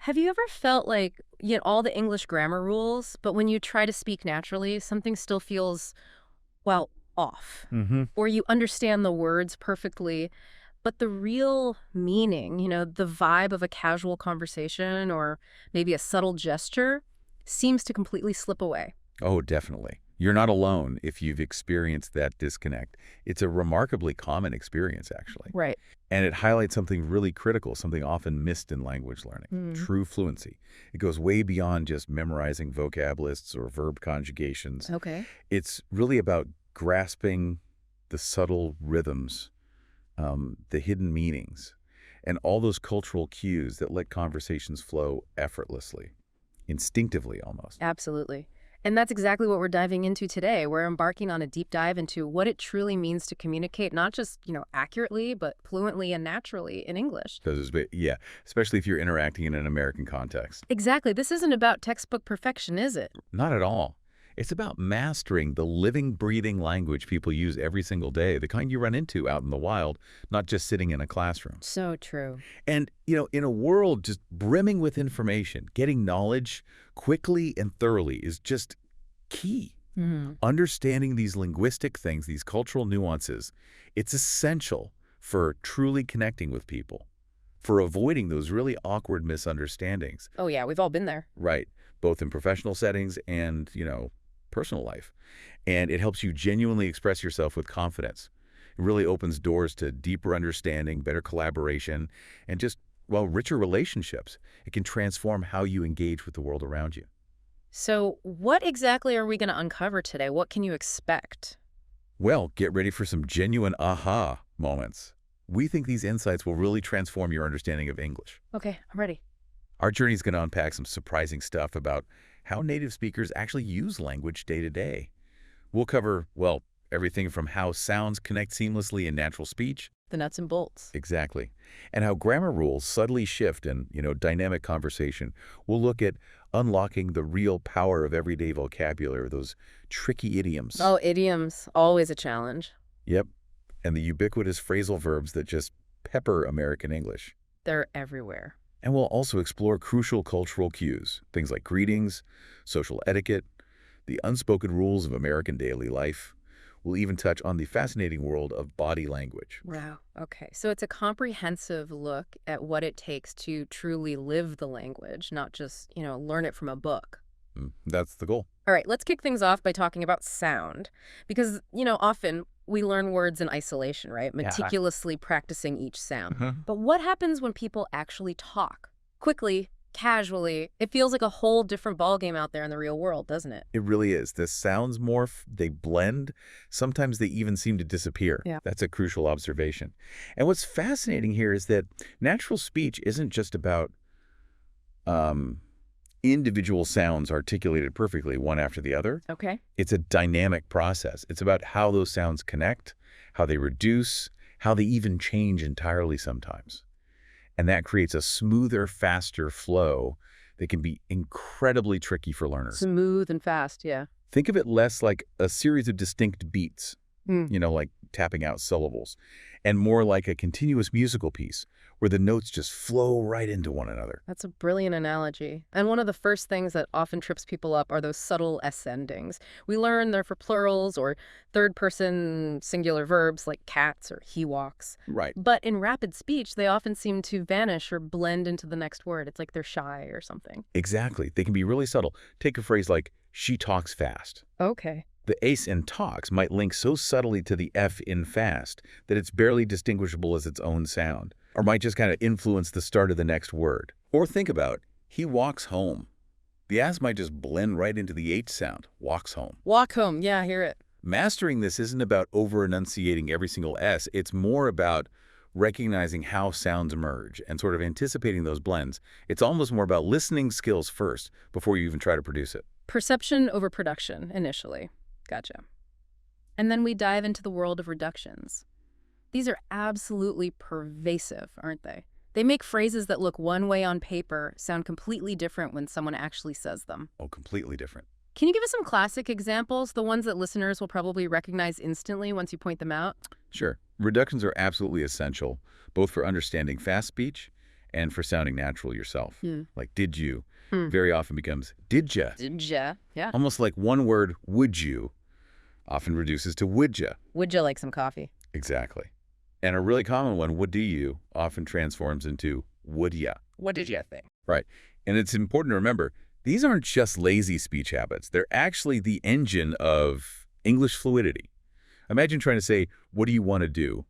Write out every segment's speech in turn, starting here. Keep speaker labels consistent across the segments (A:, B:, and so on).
A: Have you ever felt like you know all the English grammar rules, but when you try to speak naturally, something still feels, well, off?
B: Hmm.
A: Or you understand the words perfectly, but the real meaning, the vibe of a casual conversation or maybe a subtle gesture seems to completely slip away.
B: Oh, definitely. You're not alone if you've experienced that disconnect. It's a remarkably common experience, actually.
A: Right.
B: And it highlights something really critical, something often missed in language learning,
A: Mm.
B: true fluency. It goes way beyond just memorizing vocab lists or verb conjugations.
A: Okay.
B: It's really about grasping the subtle rhythms, the hidden meanings, and all those cultural cues that let conversations flow effortlessly, instinctively almost.
A: Absolutely. And that's exactly what we're diving into today. We're embarking on a deep dive into what it truly means to communicate, not just, accurately, but fluently and naturally in English.
B: Yeah, especially if you're interacting in an American context.
A: Exactly. This isn't about textbook perfection, is it?
B: Not at all. It's about mastering the living, breathing language people use every single day, the kind you run into out in the wild, not just sitting in a classroom.
A: So true.
B: And, in a world just brimming with information, getting knowledge quickly and thoroughly is just key.
A: Hmm.
B: Understanding these linguistic things, these cultural nuances, it's essential for truly connecting with people, for avoiding those really awkward misunderstandings,
A: Oh, yeah, we've all been there.
B: right? Both in professional settings and, personal life. And it helps you genuinely express yourself with confidence. It really opens doors to deeper understanding, better collaboration, and just, well, richer relationships. It can transform how you engage with the world around you.
A: So, what exactly are we going to uncover today? What can you expect?
B: Well, get ready for some genuine aha moments. We think these insights will really transform your understanding of English.
A: Okay, I'm ready.
B: Our journey is going to unpack some surprising stuff about how native speakers actually use language day to day. We'll cover, well, everything from how sounds connect seamlessly in natural speech.
A: The nuts and bolts.
B: Exactly. And how grammar rules subtly shift in, dynamic conversation. We'll look at unlocking the real power of everyday vocabulary, those tricky idioms.
A: Oh, idioms, always a challenge.
B: Yep. And the ubiquitous phrasal verbs that just pepper American English.
A: They're everywhere.
B: And we'll also explore crucial cultural cues, things like greetings, social etiquette, the unspoken rules of American daily life. We'll even touch on the fascinating world of body language.
A: Wow. Okay. So it's a comprehensive look at what it takes to truly live the language, not just, learn it from a book.
B: That's the goal.
A: All right, let's kick things off by talking about sound. Because, often we learn words in isolation, right?
B: Yeah.
A: Meticulously practicing each sound.
B: Uh-huh.
A: But what happens when people actually talk? Quickly, casually. It feels like a whole different ballgame out there in the real world, doesn't it?
B: It really is. The sounds morph, they blend. Sometimes they even seem to disappear.
A: Yeah.
B: That's a crucial observation. And what's fascinating here is that natural speech isn't just about individual sounds articulated perfectly one after the other.
A: Okay.
B: It's a dynamic process. It's about how those sounds connect, how they reduce, how they even change entirely sometimes. And that creates a smoother, faster flow that can be incredibly tricky for learners.
A: Smooth and fast, yeah.
B: Think of it less like a series of distinct beats,
A: Hmm.
B: like tapping out syllables, and more like a continuous musical piece where the notes just flow right into one another.
A: That's a brilliant analogy. And one of the first things that often trips people up are those subtle ascendings. We learn they're for plurals or third-person singular verbs like cats or he walks.
B: Right.
A: But in rapid speech, they often seem to vanish or blend into the next word. It's like they're shy or something.
B: Exactly. They can be really subtle. Take a phrase like, she talks fast.
A: Okay.
B: The ace in talks might link so subtly to the F in fast that it's barely distinguishable as its own sound, or might just kind of influence the start of the next word. Or think about, he walks home. The S might just blend right into the H sound, walks home.
A: Walk home. Yeah, I hear it.
B: Mastering this isn't about over-enunciating every single S. It's more about recognizing how sounds merge and sort of anticipating those blends. It's almost more about listening skills first before you even try to produce it.
A: Perception over production, initially. Gotcha. And then we dive into the world of reductions. These are absolutely pervasive, aren't they? They make phrases that look one way on paper sound completely different when someone actually says them.
B: Oh, completely different.
A: Can you give us some classic examples, the ones that listeners will probably recognize instantly once you point them out?
B: Sure. Reductions are absolutely essential, both for understanding fast speech and for sounding natural yourself. Like did you
A: Hmm.
B: very often becomes did ya.
A: Did ya? Yeah.
B: Almost like one word would you often reduces to would ya.
A: Would you like some coffee?
B: Exactly. And a really common one, would do you, often transforms into would ya.
A: What did you think?
B: Right. And it's important to remember, these aren't just lazy speech habits. They're actually the engine of English fluidity. Imagine trying to say, what do you want to do?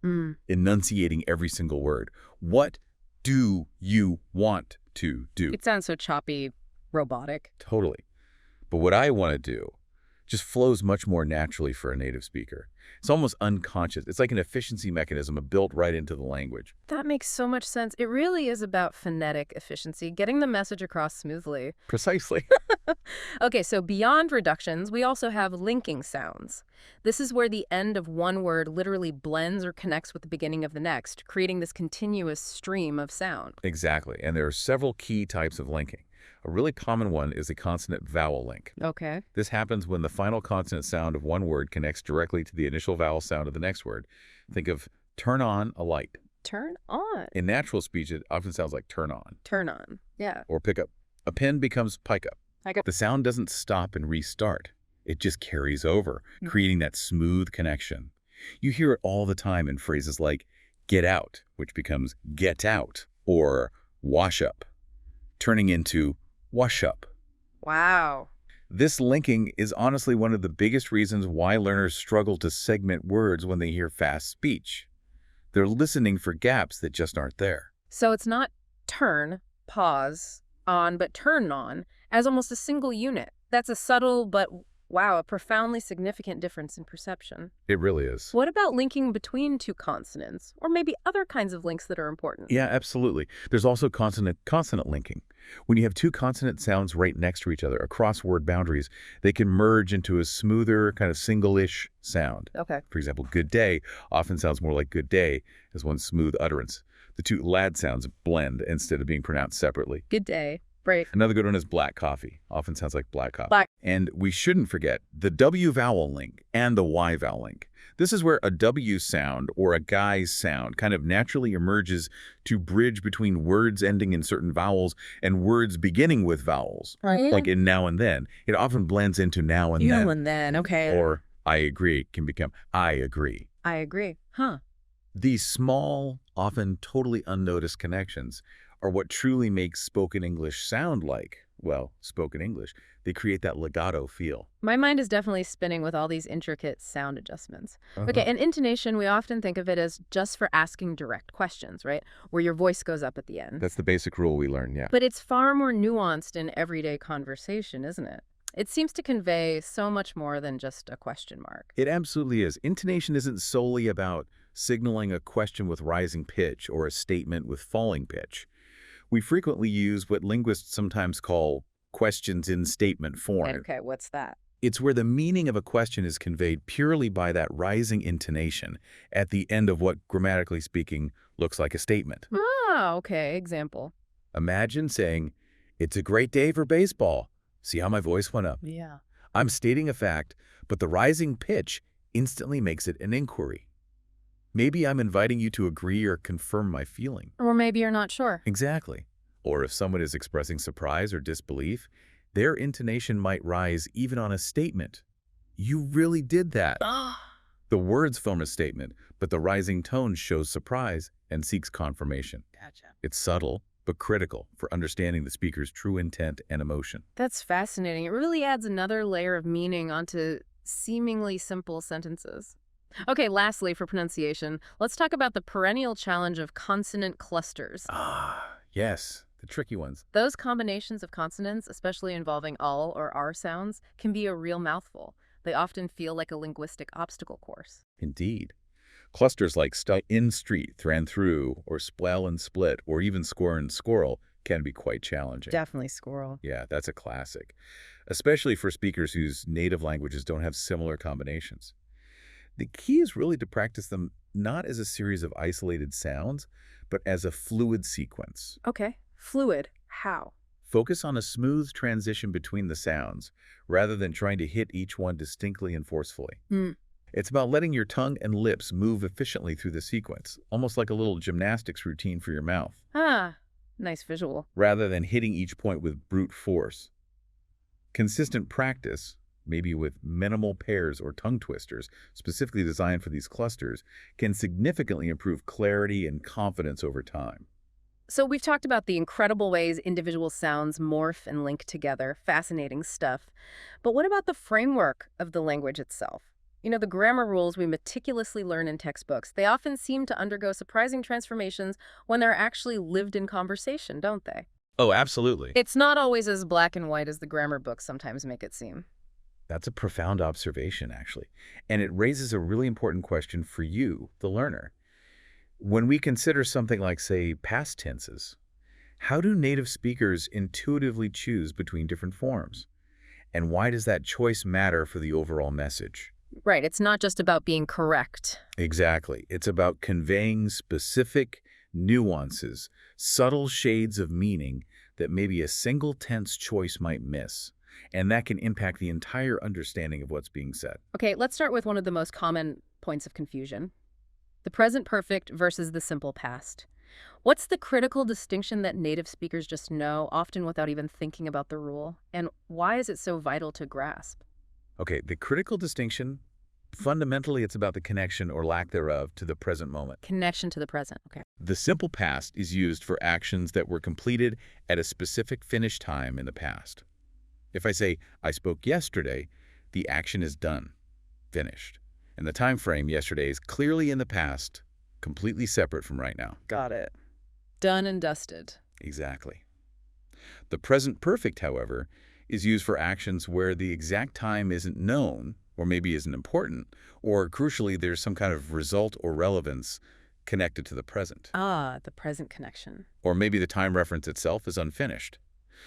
B: Enunciating every single word. What do you want to do?
A: It sounds so choppy, robotic.
B: Totally. But what I want to do just flows much more naturally for a native speaker. It's almost unconscious. It's like an efficiency mechanism built right into the language.
A: That makes so much sense. It really is about phonetic efficiency, getting the message across smoothly.
B: Precisely.
A: Okay, so beyond reductions, we also have linking sounds. This is where the end of one word literally blends or connects with the beginning of the next, creating this continuous stream of sound.
B: Exactly. And there are several key types of linking. A really common one is the consonant vowel link.
A: Okay.
B: This happens when the final consonant sound of one word connects directly to the initial vowel sound of the next word. Think of turn on a light.
A: Turn on.
B: In natural speech, it often sounds like turn on.
A: Turn on. Yeah.
B: Or pick up. A pen becomes pike up.
A: Pike up.
B: The sound doesn't stop and restart. It just carries over, creating that smooth connection. You hear it all the time in phrases like get out, which becomes get out, or wash up, turning into wash up.
A: Wow.
B: This linking is honestly one of the biggest reasons why learners struggle to segment words when they hear fast speech. They're listening for gaps that just aren't there.
A: So it's not turn, pause, on, but turn on as almost a single unit. That's a subtle but, wow, a profoundly significant difference in perception.
B: It really is.
A: What about linking between two consonants, or maybe other kinds of links that are important?
B: Yeah, absolutely. There's also consonant linking. When you have two consonant sounds right next to each other across word boundaries, they can merge into a smoother, kind of single-ish sound.
A: Okay.
B: For example, good day often sounds more like good day as one smooth utterance. The two lad sounds blend instead of being pronounced separately.
A: Good day. Break.
B: Another good one is black coffee. Often sounds like black coffee.
A: Black.
B: And we shouldn't forget the W vowel link and the Y vowel link. This is where a W sound or a guy's sound kind of naturally emerges to bridge between words ending in certain vowels and words beginning with vowels.
A: Right.
B: Like in now and then. It often blends into now and then.
A: Now and then, okay.
B: Or I agree can become I agree.
A: I agree. Huh.
B: These small, often totally unnoticed connections are what truly makes spoken English sound like, well, spoken English. They create that legato feel.
A: My mind is definitely spinning with all these intricate sound adjustments. Okay, in intonation, we often think of it as just for asking direct questions, right? Where your voice goes up at the end.
B: That's the basic rule we learn, yeah.
A: But it's far more nuanced in everyday conversation, isn't it? It seems to convey so much more than just a question mark.
B: It absolutely is. Intonation isn't solely about signaling a question with rising pitch or a statement with falling pitch. We frequently use what linguists sometimes call questions in statement form.
A: Okay, what's that?
B: It's where the meaning of a question is conveyed purely by that rising intonation at the end of what, grammatically speaking, looks like a statement.
A: Ah, okay, example.
B: Imagine saying, "It's a great day for baseball." See how my voice went up?
A: Yeah.
B: I'm stating a fact, but the rising pitch instantly makes it an inquiry. Maybe I'm inviting you to agree or confirm my feeling.
A: Or maybe you're not sure.
B: Exactly. Or if someone is expressing surprise or disbelief, their intonation might rise even on a statement. You really did that. The words form a statement, but the rising tone shows surprise and seeks confirmation.
A: Gotcha.
B: It's subtle, but critical for understanding the speaker's true intent and emotion.
A: That's fascinating. It really adds another layer of meaning onto seemingly simple sentences. Okay, lastly, for pronunciation, let's talk about the perennial challenge of consonant clusters.
B: Yes, the tricky ones.
A: Those combinations of consonants, especially involving all or r sounds, can be a real mouthful. They often feel like a linguistic obstacle course.
B: Indeed. Clusters like in street, thran through, or splel and split, or even squirrel and squirrel can be quite challenging.
A: Definitely squirrel.
B: Yeah, that's a classic, especially for speakers whose native languages don't have similar combinations. The key is really to practice them not as a series of isolated sounds, but as a fluid sequence.
A: Okay, fluid. How?
B: Focus on a smooth transition between the sounds, rather than trying to hit each one distinctly and forcefully. It's about letting your tongue and lips move efficiently through the sequence, almost like a little gymnastics routine for your mouth.
A: Nice visual.
B: rather than hitting each point with brute force. Consistent practice, maybe with minimal pairs or tongue twisters specifically designed for these clusters, can significantly improve clarity and confidence over time.
A: So we've talked about the incredible ways individual sounds morph and link together. Fascinating stuff. But what about the framework of the language itself? You know, the grammar rules we meticulously learn in textbooks, they often seem to undergo surprising transformations when they're actually lived in conversation, don't they?
B: Oh, absolutely.
A: It's not always as black and white as the grammar books sometimes make it seem.
B: That's a profound observation, actually. And it raises a really important question for you, the learner. When we consider something like, say, past tenses, how do native speakers intuitively choose between different forms? And why does that choice matter for the overall message?
A: Right, it's not just about being correct.
B: Exactly. It's about conveying specific nuances, subtle shades of meaning that maybe a single tense choice might miss. And that can impact the entire understanding of what's being said.
A: Okay, let's start with one of the most common points of confusion. The present perfect versus the simple past. What's the critical distinction that native speakers just know, often without even thinking about the rule? And why is it so vital to grasp?
B: Okay, the critical distinction, fundamentally, it's about the connection or lack thereof to the present moment.
A: Connection to the present, okay.
B: The simple past is used for actions that were completed at a specific finish time in the past. If I say, I spoke yesterday, the action is done, finished. And the time frame, yesterday, is clearly in the past, completely separate from right now.
A: Got it. Done and dusted.
B: Exactly. The present perfect, however, is used for actions where the exact time isn't known, or maybe isn't important, or crucially, there's some kind of result or relevance connected to the present.
A: Ah, the present connection.
B: Or maybe the time reference itself is unfinished.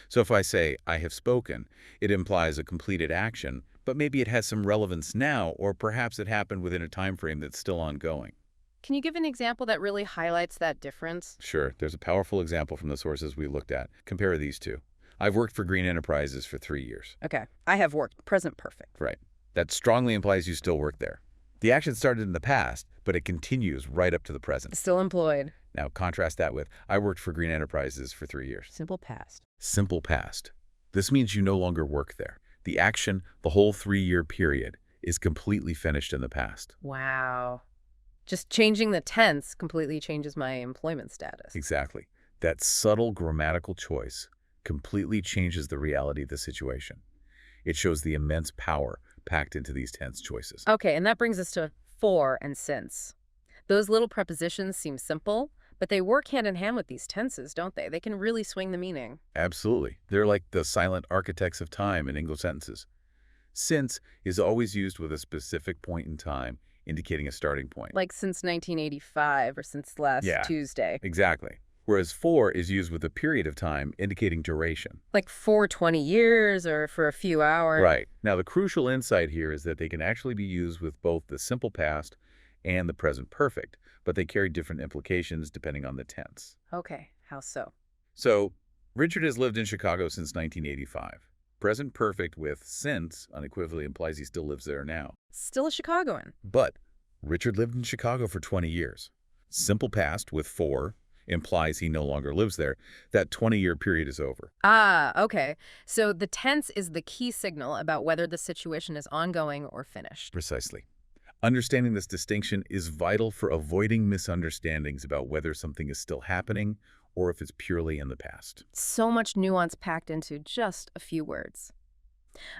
B: So if I say, I have spoken, it implies a completed action, but maybe it has some relevance now, or perhaps it happened within a time frame that's still ongoing.
A: Can you give an example that really highlights that difference?
B: Sure, there's a powerful example from the sources we looked at. Compare these two. I've worked for Green Enterprises for 3 years.
A: Okay, I have worked. Present perfect.
B: Right. That strongly implies you still work there. The action started in the past, but it continues right up to the present.
A: Still employed.
B: Now contrast that with, I worked for Green Enterprises for 3 years.
A: Simple past.
B: Simple past. This means you no longer work there. The action, the whole 3-year period, is completely finished in the past.
A: Wow. Just changing the tense completely changes my employment status.
B: Exactly. That subtle grammatical choice completely changes the reality of the situation. It shows the immense power packed into these tense choices.
A: Okay, and that brings us to for and since. Those little prepositions seem simple, but they work hand in hand with these tenses, don't they? They can really swing the meaning.
B: Absolutely. They're like the silent architects of time in English sentences. Since is always used with a specific point in time, indicating a starting point.
A: Like since 1985 or since last Tuesday.
B: Exactly. Whereas for is used with a period of time, indicating duration.
A: Like for 20 years or for a few hours.
B: Right. Now, the crucial insight here is that they can actually be used with both the simple past and the present perfect, but they carry different implications depending on the tense.
A: Okay, how so?
B: So, Richard has lived in Chicago since 1985. Present perfect with since unequivocally implies he still lives there now.
A: Still a Chicagoan.
B: But Richard lived in Chicago for 20 years. Simple past with for implies he no longer lives there. That 20-year period is over.
A: Ah, okay. So the tense is the key signal about whether the situation is ongoing or finished.
B: Precisely. Understanding this distinction is vital for avoiding misunderstandings about whether something is still happening or if it's purely in the past.
A: So much nuance packed into just a few words.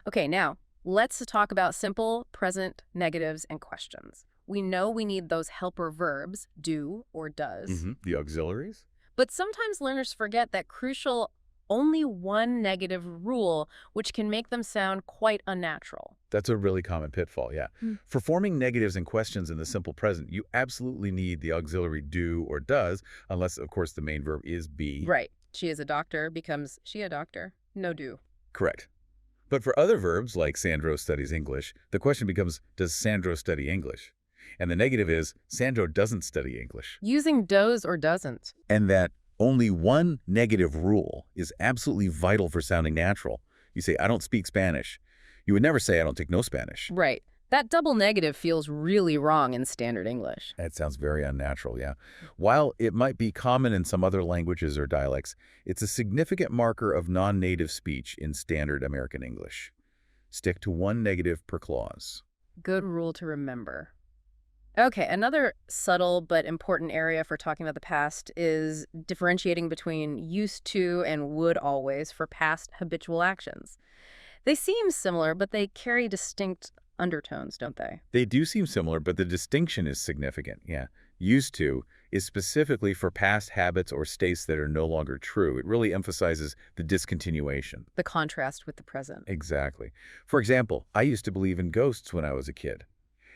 A: Okay, now let's talk about simple, present, negatives, and questions. We know we need those helper verbs, do or does.
B: The auxiliaries?
A: But sometimes learners forget that crucial only one negative rule, which can make them sound quite unnatural.
B: That's a really common pitfall, yeah. For forming negatives and questions in the simple present, you absolutely need the auxiliary do or does, unless, of course, the main verb is be.
A: Right. She is a doctor becomes she a doctor. No do.
B: Correct. But for other verbs, like Sandro studies English, the question becomes, does Sandro study English? And the negative is, Sandro doesn't study English.
A: Using does or doesn't.
B: And that only one negative rule is absolutely vital for sounding natural. You say, I don't speak Spanish. You would never say, I don't take no Spanish.
A: Right. That double negative feels really wrong in standard English.
B: That sounds very unnatural, yeah. While it might be common in some other languages or dialects, it's a significant marker of non-native speech in standard American English. Stick to one negative per clause.
A: Good rule to remember. Okay, another subtle but important area for talking about the past is differentiating between used to and would always for past habitual actions. They seem similar, but they carry distinct undertones, don't they?
B: They do seem similar, but the distinction is significant, yeah. Used to is specifically for past habits or states that are no longer true. It really emphasizes the discontinuation.
A: The contrast with the present.
B: Exactly. For example, I used to believe in ghosts when I was a kid.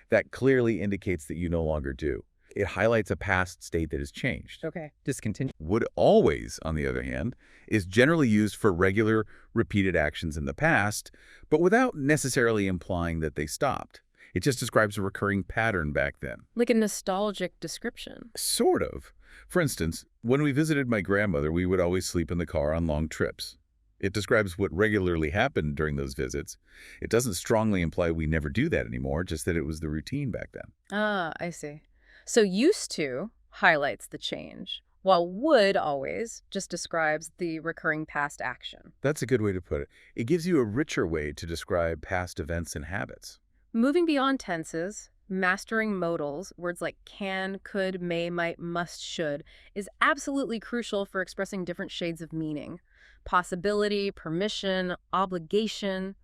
B: That clearly indicates that you no longer do. It highlights a past state that has changed.
A: Okay.
C: Discontinue.
B: Would always, on the other hand, is generally used for regular, repeated actions in the past, but without necessarily implying that they stopped. It just describes a recurring pattern back then.
A: Like a nostalgic description.
B: Sort of. For instance, when we visited my grandmother, we would always sleep in the car on long trips. It describes what regularly happened during those visits. It doesn't strongly imply we never do that anymore, just that it was the routine back then.
A: Ah, I see. So used to highlights the change, while would always just describes the recurring past action.
B: That's a good way to put it. It gives you a richer way to describe past events and habits.
A: Moving beyond tenses, mastering modals, words like can, could, may, might, must, should, is absolutely crucial for expressing different shades of meaning. Possibility, permission, obligation.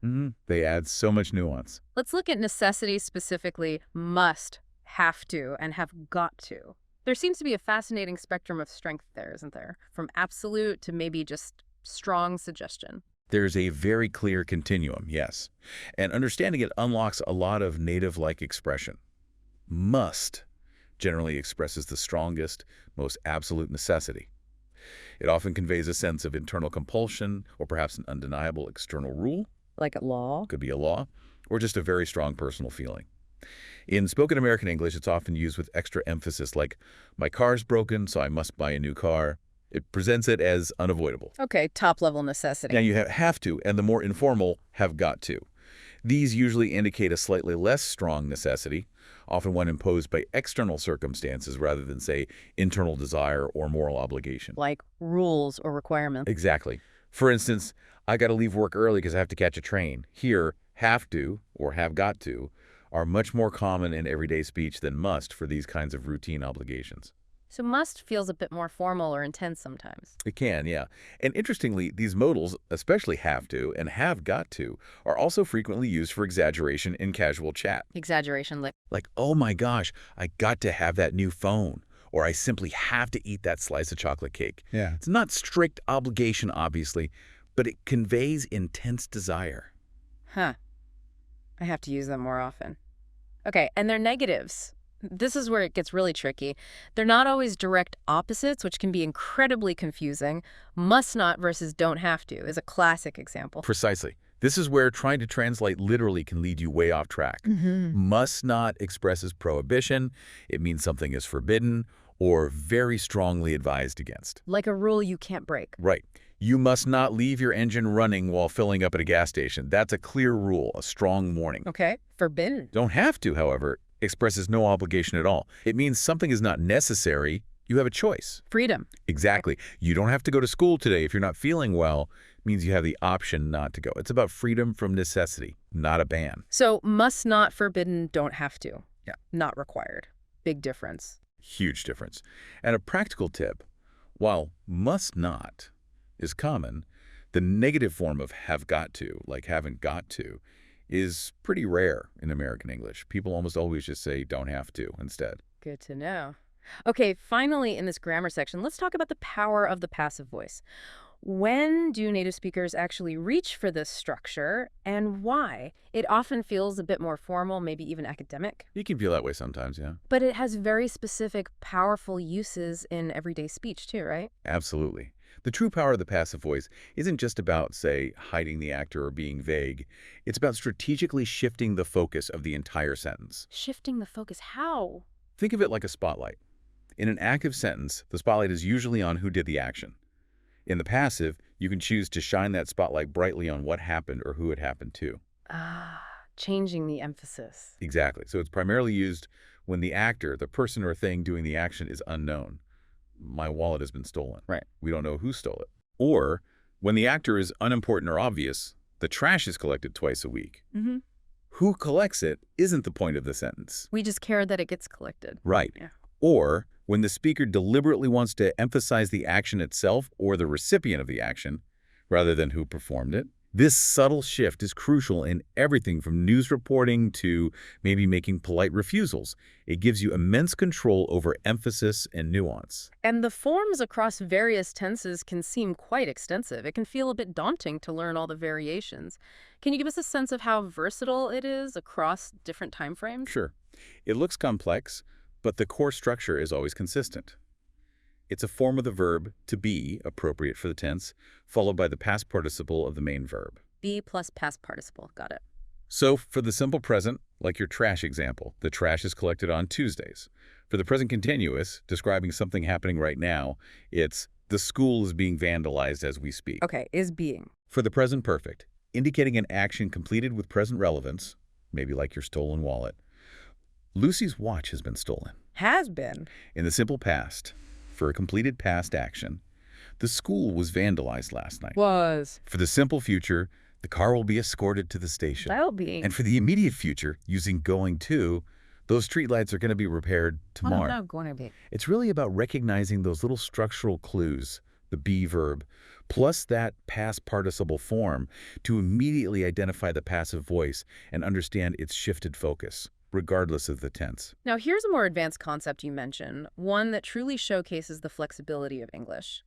B: They add so much nuance.
A: Let's look at necessity specifically, must, have to, and have got to. There seems to be a fascinating spectrum of strength there, isn't there? From absolute to maybe just strong suggestion.
B: There's a very clear continuum, yes. And understanding it unlocks a lot of native-like expression. Must generally expresses the strongest, most absolute necessity. It often conveys a sense of internal compulsion or perhaps an undeniable external rule.
A: Like a law?
B: Could be a law, or just a very strong personal feeling. In spoken American English, it's often used with extra emphasis like, my car's broken, so I must buy a new car. It presents it as unavoidable.
A: Okay, top-level necessity.
B: Now you have to, and the more informal, have got to. These usually indicate a slightly less strong necessity, often one imposed by external circumstances rather than, say, internal desire or moral obligation.
A: Like rules or requirements.
B: Exactly. For instance, I got to leave work early because I have to catch a train. Here, have to, or have got to, are much more common in everyday speech than must for these kinds of routine obligations.
A: So must feels a bit more formal or intense sometimes.
B: It can, yeah. And interestingly, these modals, especially have to and have got to, are also frequently used for exaggeration in casual chat.
A: Exaggeration
B: Like, oh my gosh, I got to have that new phone. Or I simply have to eat that slice of chocolate cake.
C: Yeah.
B: It's not strict obligation, obviously, but it conveys intense desire.
A: Huh. I have to use them more often. Okay, and they're negatives. This is where it gets really tricky. They're not always direct opposites, which can be incredibly confusing. Must not versus don't have to is a classic example.
B: Precisely. This is where trying to translate literally can lead you way off track. Must not expresses prohibition. It means something is forbidden or very strongly advised against.
A: Like a rule you can't break.
B: Right. You must not leave your engine running while filling up at a gas station. That's a clear rule, a strong warning.
A: Okay, forbidden.
B: Don't have to, however, expresses no obligation at all. It means something is not necessary. You have a choice.
A: Freedom.
B: Exactly. You don't have to go to school today if you're not feeling well. It means you have the option not to go. It's about freedom from necessity, not a ban.
A: So must not, forbidden, don't have to.
B: Yeah.
A: Not required. Big difference.
B: Huge difference. And a practical tip, while must not is common, the negative form of have got to, like haven't got to, is pretty rare in American English. People almost always just say don't have to instead.
A: Good to know. Okay, finally in this grammar section, let's talk about the power of the passive voice. When do native speakers actually reach for this structure and why? It often feels a bit more formal, maybe even academic.
B: You can feel that way sometimes, yeah.
A: But it has very specific, powerful uses in everyday speech too, right?
B: Absolutely. The true power of the passive voice isn't just about, say, hiding the actor or being vague. It's about strategically shifting the focus of the entire sentence.
A: Shifting the focus, how?
B: Think of it like a spotlight. In an active sentence, the spotlight is usually on who did the action. In the passive, you can choose to shine that spotlight brightly on what happened or who it happened to.
A: Ah, changing the emphasis.
B: Exactly. So it's primarily used when the actor, the person or thing doing the action, is unknown. My wallet has been stolen.
A: Right.
B: We don't know who stole it. Or when the actor is unimportant or obvious, the trash is collected twice a week.
A: Mm-hmm.
B: Who collects it isn't the point of the sentence.
A: We just care that it gets collected.
B: Right.
A: Yeah.
B: Or when the speaker deliberately wants to emphasize the action itself or the recipient of the action, rather than who performed it. This subtle shift is crucial in everything from news reporting to maybe making polite refusals. It gives you immense control over emphasis and nuance.
A: And the forms across various tenses can seem quite extensive. It can feel a bit daunting to learn all the variations. Can you give us a sense of how versatile it is across different time frames?
B: Sure, it looks complex, but the core structure is always consistent. It's a form of the verb to be, appropriate for the tense, followed by the past participle of the main verb.
A: Be plus past participle. Got it.
B: So for the simple present, like your trash example, the trash is collected on Tuesdays. For the present continuous, describing something happening right now, it's the school is being vandalized as we speak.
A: Okay, is being.
B: For the present perfect, indicating an action completed with present relevance, maybe like your stolen wallet, Lucy's watch has been stolen.
A: Has been.
B: In the simple past, for a completed past action, the school was vandalized last night.
A: Was.
B: For the simple future, the car will be escorted to the station.
A: That'll be.
B: And for the immediate future, using going to, those streetlights are going to be repaired tomorrow.
A: Oh, no, going to be.
B: It's really about recognizing those little structural clues, the be verb, plus that past participle form, to immediately identify the passive voice and understand its shifted focus, regardless of the tense.
A: Now, here's a more advanced concept you mentioned, one that truly showcases the flexibility of English.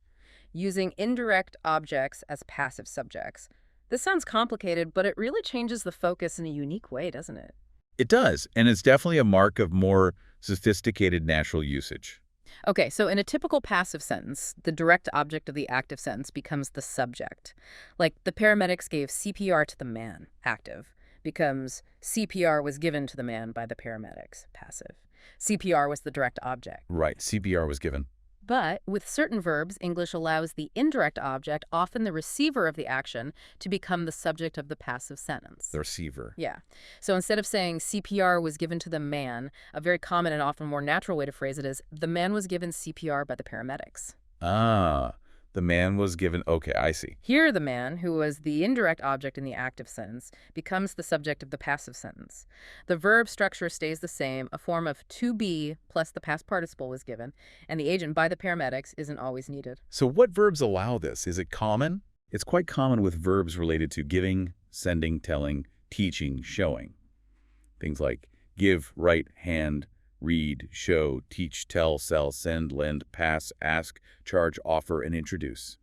A: Using indirect objects as passive subjects. This sounds complicated, but it really changes the focus in a unique way, doesn't it?
B: It does, and it's definitely a mark of more sophisticated natural usage.
A: Okay, so in a typical passive sentence, the direct object of the active sentence becomes the subject. Like, the paramedics gave CPR to the man, active, becomes CPR was given to the man by the paramedics, passive. CPR was the direct object.
B: Right, CPR was given.
A: But with certain verbs, English allows the indirect object, often the receiver of the action, to become the subject of the passive sentence.
B: The receiver.
A: Yeah. So instead of saying CPR was given to the man, a very common and often more natural way to phrase it is the man was given CPR by the paramedics.
B: Ah, the man was given... Okay, I see.
A: Here, the man, who was the indirect object in the active sentence, becomes the subject of the passive sentence. The verb structure stays the same. A form of to be plus the past participle was given, and the agent by the paramedics isn't always needed.
B: So what verbs allow this? Is it common? It's quite common with verbs related to giving, sending, telling, teaching, showing. Things like give, write, hand, read, show, teach, tell, sell, send, lend, pass, ask, charge, offer, and introduce.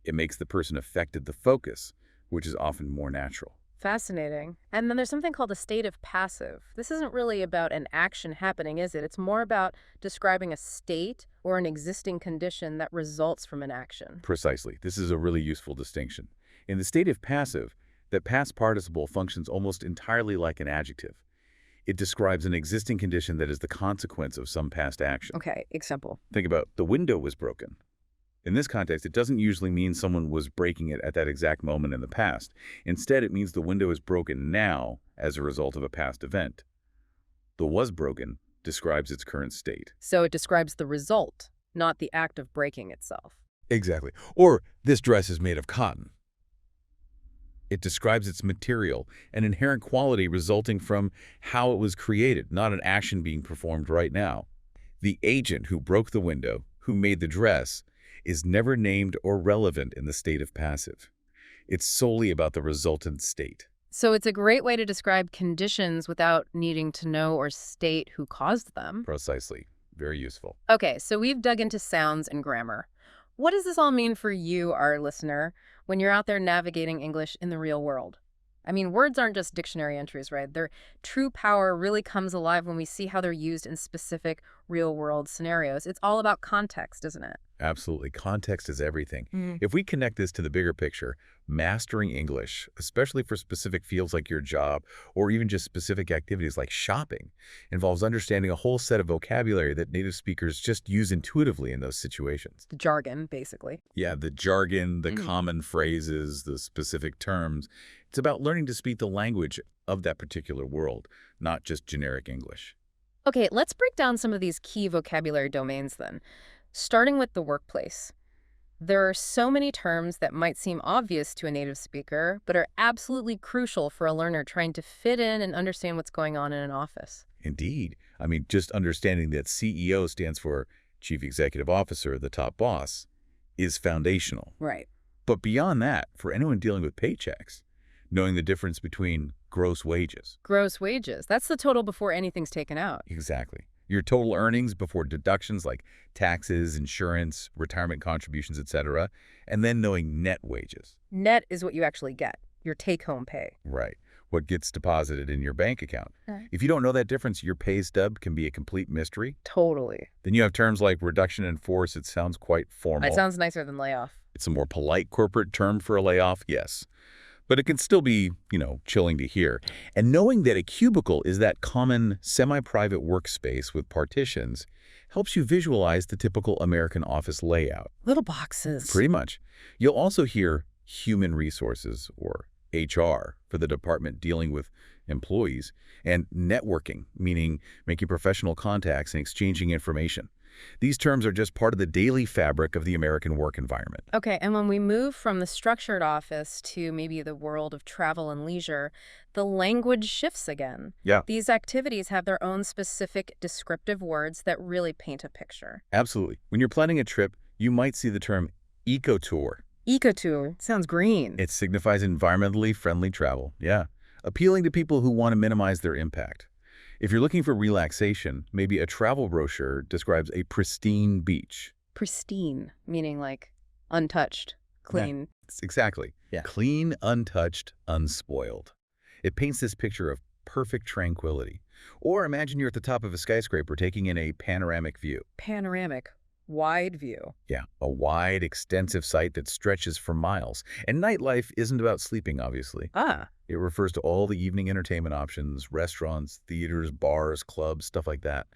B: It makes the person affected the focus, which is often more natural.
A: Fascinating. And then there's something called a state of passive. This isn't really about an action happening, is it? It's more about describing a state or an existing condition that results from an action.
B: Precisely. This is a really useful distinction. In the state of passive, the past participle functions almost entirely like an adjective. It describes an existing condition that is the consequence of some past action.
A: Okay, example.
B: Think about the window was broken. In this context, it doesn't usually mean someone was breaking it at that exact moment in the past. Instead, it means the window is broken now as a result of a past event. The was broken describes its current state.
A: So it describes the result, not the act of breaking itself.
B: Exactly. Or this dress is made of cotton. It describes its material, an inherent quality resulting from how it was created, not an action being performed right now. The agent who broke the window, who made the dress, is never named or relevant in the state of passive. It's solely about the resultant state.
A: So it's a great way to describe conditions without needing to know or state who caused them.
B: Precisely. Very useful.
A: Okay, so we've dug into sounds and grammar. What does this all mean for you, our listener, when you're out there navigating English in the real world? I mean, words aren't just dictionary entries, right? Their true power really comes alive when we see how they're used in specific real-world scenarios. It's all about context, isn't it?
B: Absolutely. Context is everything.
A: Mm.
B: If we connect this to the bigger picture, mastering English, especially for specific fields like your job or even just specific activities like shopping, involves understanding a whole set of vocabulary that native speakers just use intuitively in those situations.
A: The jargon, basically.
B: Yeah, the jargon, the
A: Mhm.
B: common phrases, the specific terms. It's about learning to speak the language of that particular world, not just generic English.
A: Okay, let's break down some of these key vocabulary domains then. Starting with the workplace. There are so many terms that might seem obvious to a native speaker, but are absolutely crucial for a learner trying to fit in and understand what's going on in an office.
B: Indeed. I mean, just understanding that CEO stands for Chief Executive Officer, the top boss, is foundational.
A: Right.
B: But beyond that, for anyone dealing with paychecks, knowing the difference between gross wages.
A: Gross wages. That's the total before anything's taken out.
B: Exactly. Your total earnings before deductions like taxes, insurance, retirement contributions, etc., and then knowing net wages.
A: Net is what you actually get, your take-home pay.
B: Right. What gets deposited in your bank account.
A: Right.
B: If you don't know that difference, your pay stub can be a complete mystery.
A: Totally.
B: Then you have terms like reduction in force. It sounds quite formal.
A: It sounds nicer than layoff.
B: It's a more polite corporate term for a layoff, yes. But it can still be, chilling to hear. And knowing that a cubicle is that common semi-private workspace with partitions helps you visualize the typical American office layout.
A: Little boxes.
B: Pretty much. You'll also hear human resources, or HR, for the department dealing with employees, and networking, meaning making professional contacts and exchanging information. These terms are just part of the daily fabric of the American work environment.
A: Okay, and when we move from the structured office to maybe the world of travel and leisure, the language shifts again.
B: Yeah.
A: These activities have their own specific descriptive words that really paint a picture.
B: Absolutely. When you're planning a trip, you might see the term eco-tour.
A: Ecotour sounds green.
B: It signifies environmentally friendly travel, yeah, appealing to people who want to minimize their impact. If you're looking for relaxation, maybe a travel brochure describes a pristine beach.
A: Pristine, meaning like untouched, clean.
B: Exactly.
A: Yeah.
B: Clean, untouched, unspoiled. It paints this picture of perfect tranquility. Or imagine you're at the top of a skyscraper taking in a panoramic view.
A: Panoramic, wide view.
B: Yeah, a wide, extensive sight that stretches for miles. And nightlife isn't about sleeping, obviously.
A: Ah,
B: It refers to all the evening entertainment options, restaurants, theaters, bars, clubs, stuff like that.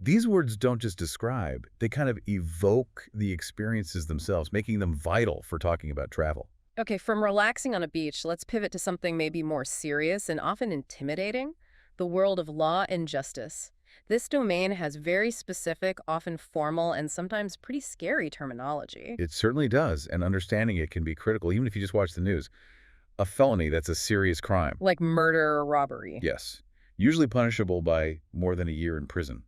B: These words don't just describe, they kind of evoke the experiences themselves, making them vital for talking about travel.
A: okay, from relaxing on a beach, let's pivot to something maybe more serious and often intimidating, the world of law and justice. This domain has very specific, often formal, and sometimes pretty scary terminology.
B: It certainly does, and understanding it can be critical, even if you just watch the news. A felony, that's a serious crime.
A: Like murder or robbery.
B: Yes, usually punishable by more than a year in prison.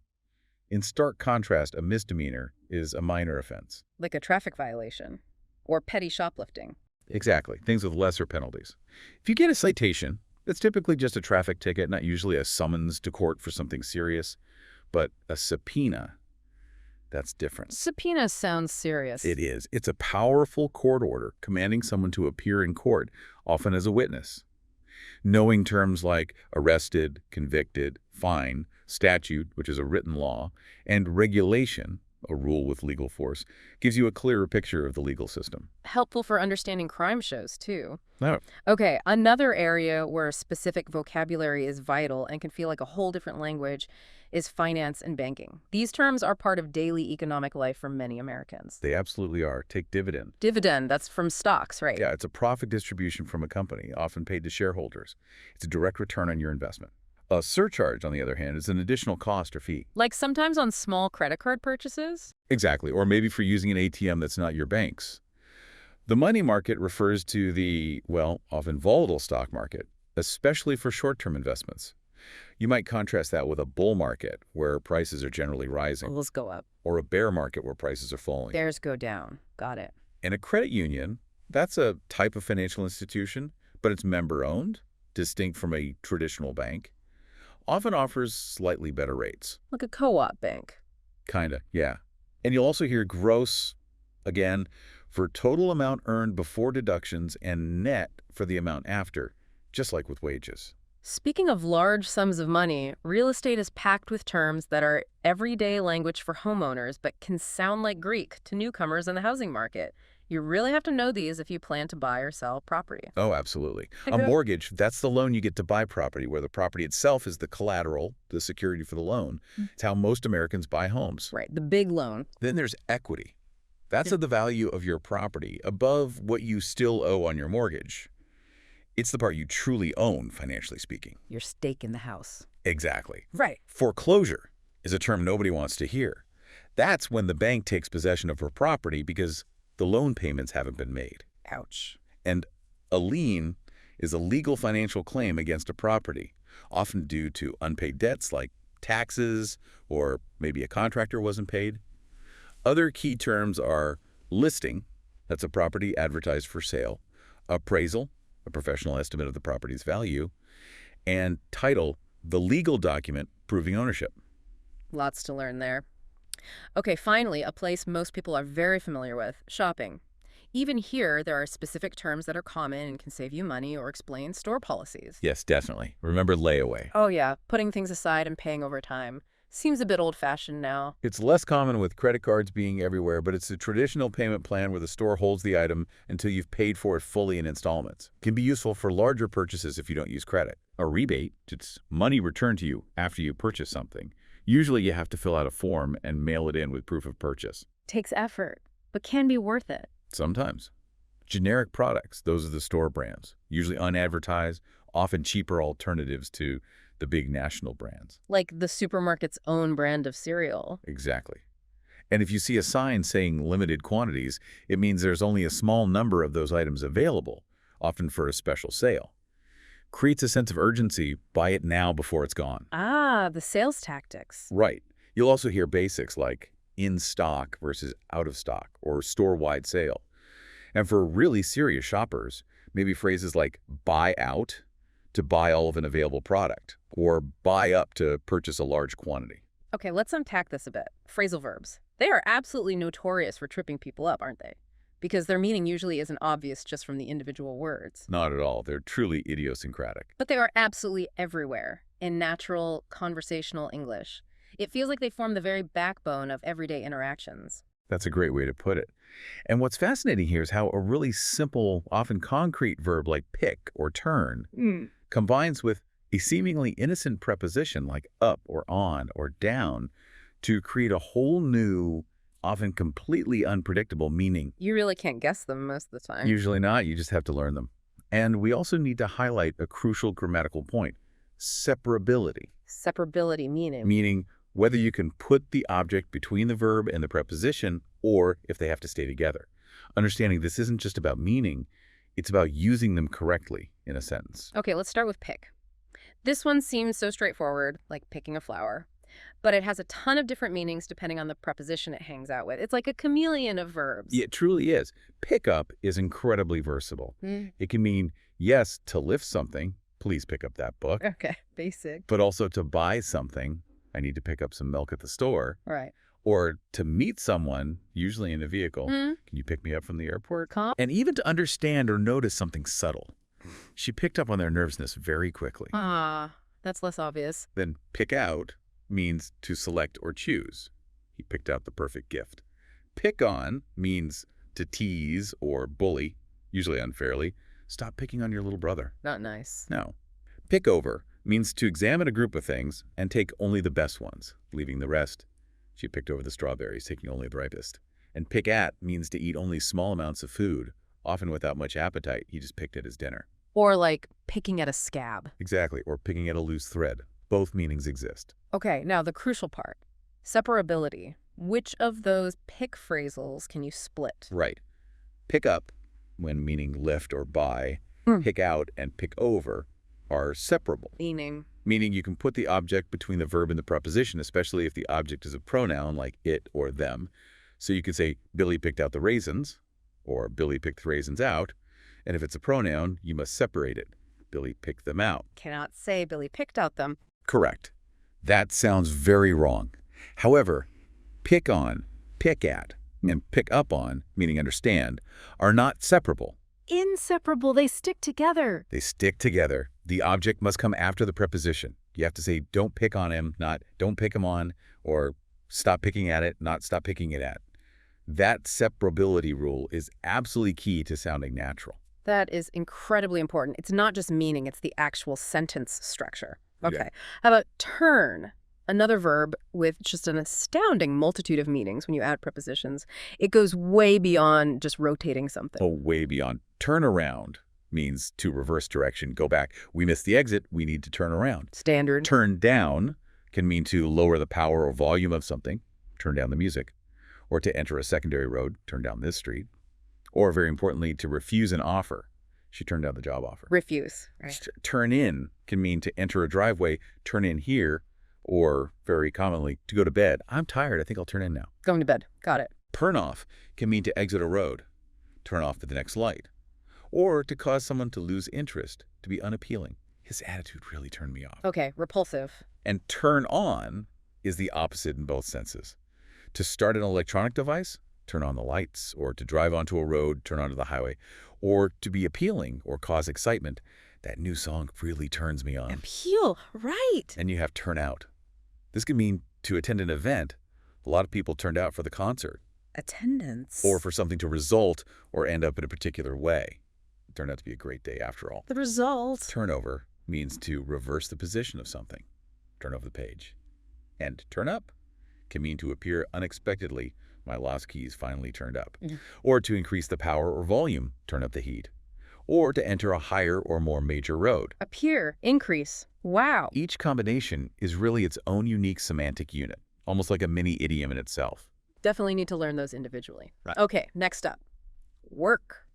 B: In stark contrast, a misdemeanor is a minor offense.
A: Like a traffic violation. Or petty shoplifting.
B: Exactly, things with lesser penalties. If you get a citation, it's typically just a traffic ticket, not usually a summons to court for something serious. But a subpoena, that's different.
A: Subpoena sounds serious.
B: It is. It's a powerful court order commanding someone to appear in court, often as a witness. Knowing terms like arrested, convicted, fine, statute, which is a written law, and regulation, a rule with legal force, gives you a clearer picture of the legal system.
A: Helpful for understanding crime shows, too.
B: No.
A: Okay, another area where specific vocabulary is vital and can feel like a whole different language is finance and banking. These terms are part of daily economic life for many Americans.
B: They absolutely are. Take dividend.
A: Dividend, that's from stocks, right?
B: Yeah, it's a profit distribution from a company, often paid to shareholders. It's a direct return on your investment. A surcharge, on the other hand, is an additional cost or fee.
A: Like sometimes on small credit card purchases?
B: Exactly, or maybe for using an ATM that's not your bank's. The money market refers to the, well, often volatile stock market, especially for short-term investments. You might contrast that with a bull market, where prices are generally rising,
A: Let's go up.
B: or a bear market where prices are falling.
A: Bears go down. Got it.
B: And a credit union, that's a type of financial institution, but it's member-owned, distinct from a traditional bank, often offers slightly better rates.
A: Like a co-op bank.
B: Kinda, yeah. And you'll also hear gross, again, for total amount earned before deductions and net for the amount after, just like with wages.
A: Speaking of large sums of money, real estate is packed with terms that are everyday language for homeowners but can sound like Greek to newcomers in the housing market. You really have to know these if you plan to buy or sell property.
B: Oh, absolutely. A
A: Okay.
B: mortgage, that's the loan you get to buy property, where the property itself is the collateral, the security for the loan. It's how most Americans buy homes.
A: Right, the big loan.
B: Then there's equity. That's the value of your property above what you still owe on your mortgage. It's the part you truly own, financially speaking.
A: Your stake in the house.
B: Exactly.
A: Right.
B: Foreclosure is a term nobody wants to hear. That's when the bank takes possession of her property because the loan payments haven't been made.
A: Ouch.
B: And a lien is a legal financial claim against a property, often due to unpaid debts like taxes or maybe a contractor wasn't paid. Other key terms are listing, that's a property advertised for sale, appraisal, a professional estimate of the property's value, and title, the legal document proving ownership.
A: Lots to learn there. Okay, finally, a place most people are very familiar with, shopping. Even here, there are specific terms that are common and can save you money or explain store policies.
B: Yes, definitely. Remember layaway.
A: Oh yeah, putting things aside and paying over time. Seems a bit old-fashioned now.
B: It's less common with credit cards being everywhere, but it's a traditional payment plan where the store holds the item until you've paid for it fully in installments. It can be useful for larger purchases if you don't use credit. A rebate, it's money returned to you after you purchase something. Usually you have to fill out a form and mail it in with proof of purchase.
A: Takes effort, but can be worth it.
B: Sometimes. Generic products, those are the store brands, usually unadvertised, often cheaper alternatives to the big national brands.
A: Like the supermarket's own brand of cereal.
B: Exactly. And if you see a sign saying limited quantities, it means there's only a small number of those items available, often for a special sale. Creates a sense of urgency, buy it now before it's gone.
A: Ah, the sales tactics.
B: Right. You'll also hear basics like in stock versus out of stock or store-wide sale. And for really serious shoppers, maybe phrases like buy out to buy all of an available product or buy up to purchase a large quantity.
A: Okay, let's unpack this a bit. Phrasal verbs. They are absolutely notorious for tripping people up, aren't they? Because their meaning usually isn't obvious just from the individual words.
B: Not at all. They're truly idiosyncratic.
A: But they are absolutely everywhere in natural, conversational English. It feels like they form the very backbone of everyday interactions.
B: That's a great way to put it. And what's fascinating here is how a really simple, often concrete verb like pick or turn combines with a seemingly innocent preposition like up or on or down to create a whole new, often completely unpredictable meaning.
A: You really can't guess them most of the time.
B: Usually not. You just have to learn them. And we also need to highlight a crucial grammatical point, separability.
A: Separability meaning.
B: Meaning whether you can put the object between the verb and the preposition or if they have to stay together. Understanding this isn't just about meaning, it's about using them correctly in a sentence.
A: Okay, let's start with pick. This one seems so straightforward, like picking a flower, but it has a ton of different meanings depending on the preposition it hangs out with. It's like a chameleon of verbs.
B: It truly is. Pick up is incredibly versatile. It can mean, yes, to lift something, please pick up that book,
A: Okay, basic.
B: but also to buy something, I need to pick up some milk at the store,
A: Right.
B: or to meet someone, usually in a vehicle, can you pick me up from the airport? And even to understand or notice something subtle. She picked up on their nervousness very quickly.
A: Ah, that's less obvious.
B: Then pick out means to select or choose. He picked out the perfect gift. Pick on means to tease or bully, usually unfairly. Stop picking on your little brother.
A: Not nice.
B: No. Pick over means to examine a group of things and take only the best ones, leaving the rest. She picked over the strawberries, taking only the ripest. And pick at means to eat only small amounts of food, often without much appetite. He just picked at his dinner.
A: Or like picking at a scab.
B: Exactly, or picking at a loose thread. Both meanings exist.
A: Okay, now the crucial part. Separability. Which of those pick phrasals can you split?
B: Right. Pick up, when meaning lift or buy, pick out and pick over are separable. Meaning you can put the object between the verb and the preposition, especially if the object is a pronoun like it or them. So you could say, Billy picked out the raisins, or Billy picked the raisins out. And if it's a pronoun, you must separate it. Billy picked them out.
A: Cannot say Billy picked out them.
B: Correct. That sounds very wrong. However, pick on, pick at, and pick up on, meaning understand, are not separable.
A: Inseparable, they stick together.
B: They stick together. The object must come after the preposition. You have to say, don't pick on him, not don't pick him on, or stop picking at it, not stop picking it at. That separability rule is absolutely key to sounding natural.
A: That is incredibly important. It's not just meaning, it's the actual sentence structure. Okay.
B: Yeah.
A: How about turn? Another verb with just an astounding multitude of meanings when you add prepositions. It goes way beyond just rotating something.
B: Oh, way beyond. Turn around means to reverse direction, go back. We missed the exit, we need to turn around.
A: Standard.
B: Turn down can mean to lower the power or volume of something, turn down the music, or to enter a secondary road, turn down this street, or very importantly, to refuse an offer. She turned down the job offer.
A: Refuse. Right.
B: Turn in can mean to enter a driveway, turn in here, or very commonly, to go to bed. I'm tired, I think I'll turn in now.
A: Going to bed. Got it.
B: Turn off can mean to exit a road, turn off at the next light, or to cause someone to lose interest, to be unappealing. His attitude really turned me off.
A: Okay, repulsive.
B: And turn on is the opposite in both senses. To start an electronic device, turn on the lights, or to drive onto a road, turn onto the highway, or to be appealing or cause excitement. That new song really turns me on.
A: Appeal, right.
B: And you have turn out. This could mean to attend an event. A lot of people turned out for the concert.
A: Attendance.
B: Or for something to result or end up in a particular way. It turned out to be a great day after all.
A: The result.
B: Turnover means to reverse the position of something. Turn over the page. And turn up can mean to appear unexpectedly. My lost keys finally turned up. Or to increase the power or volume, turn up the heat. Or to enter a higher or more major road.
A: Appear, increase. Wow.
B: Each combination is really its own unique semantic unit, almost like a mini idiom in itself.
A: Definitely need to learn those individually.
B: Right.
A: Okay, next up. Work.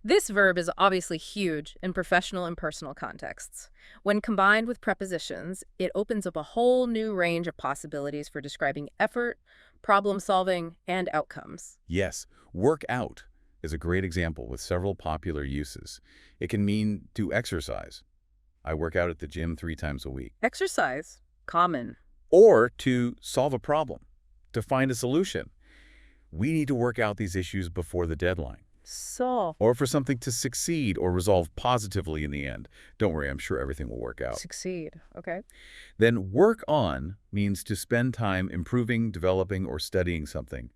A: This verb is obviously huge in professional and personal contexts. When combined with prepositions, it opens up a whole new range of possibilities for describing effort, problem solving, and outcomes.
B: Yes, work out is a great example with several popular uses. It can mean to exercise. I work out at the gym 3 times a week.
A: Exercise. Common.
B: Or to solve a problem, to find a solution. We need to work out these issues before the deadline.
A: Solve.
B: Or for something to succeed or resolve positively in the end. Don't worry, I'm sure everything will work out.
A: Succeed. Okay.
B: Then work on means to spend time improving, developing, or studying something.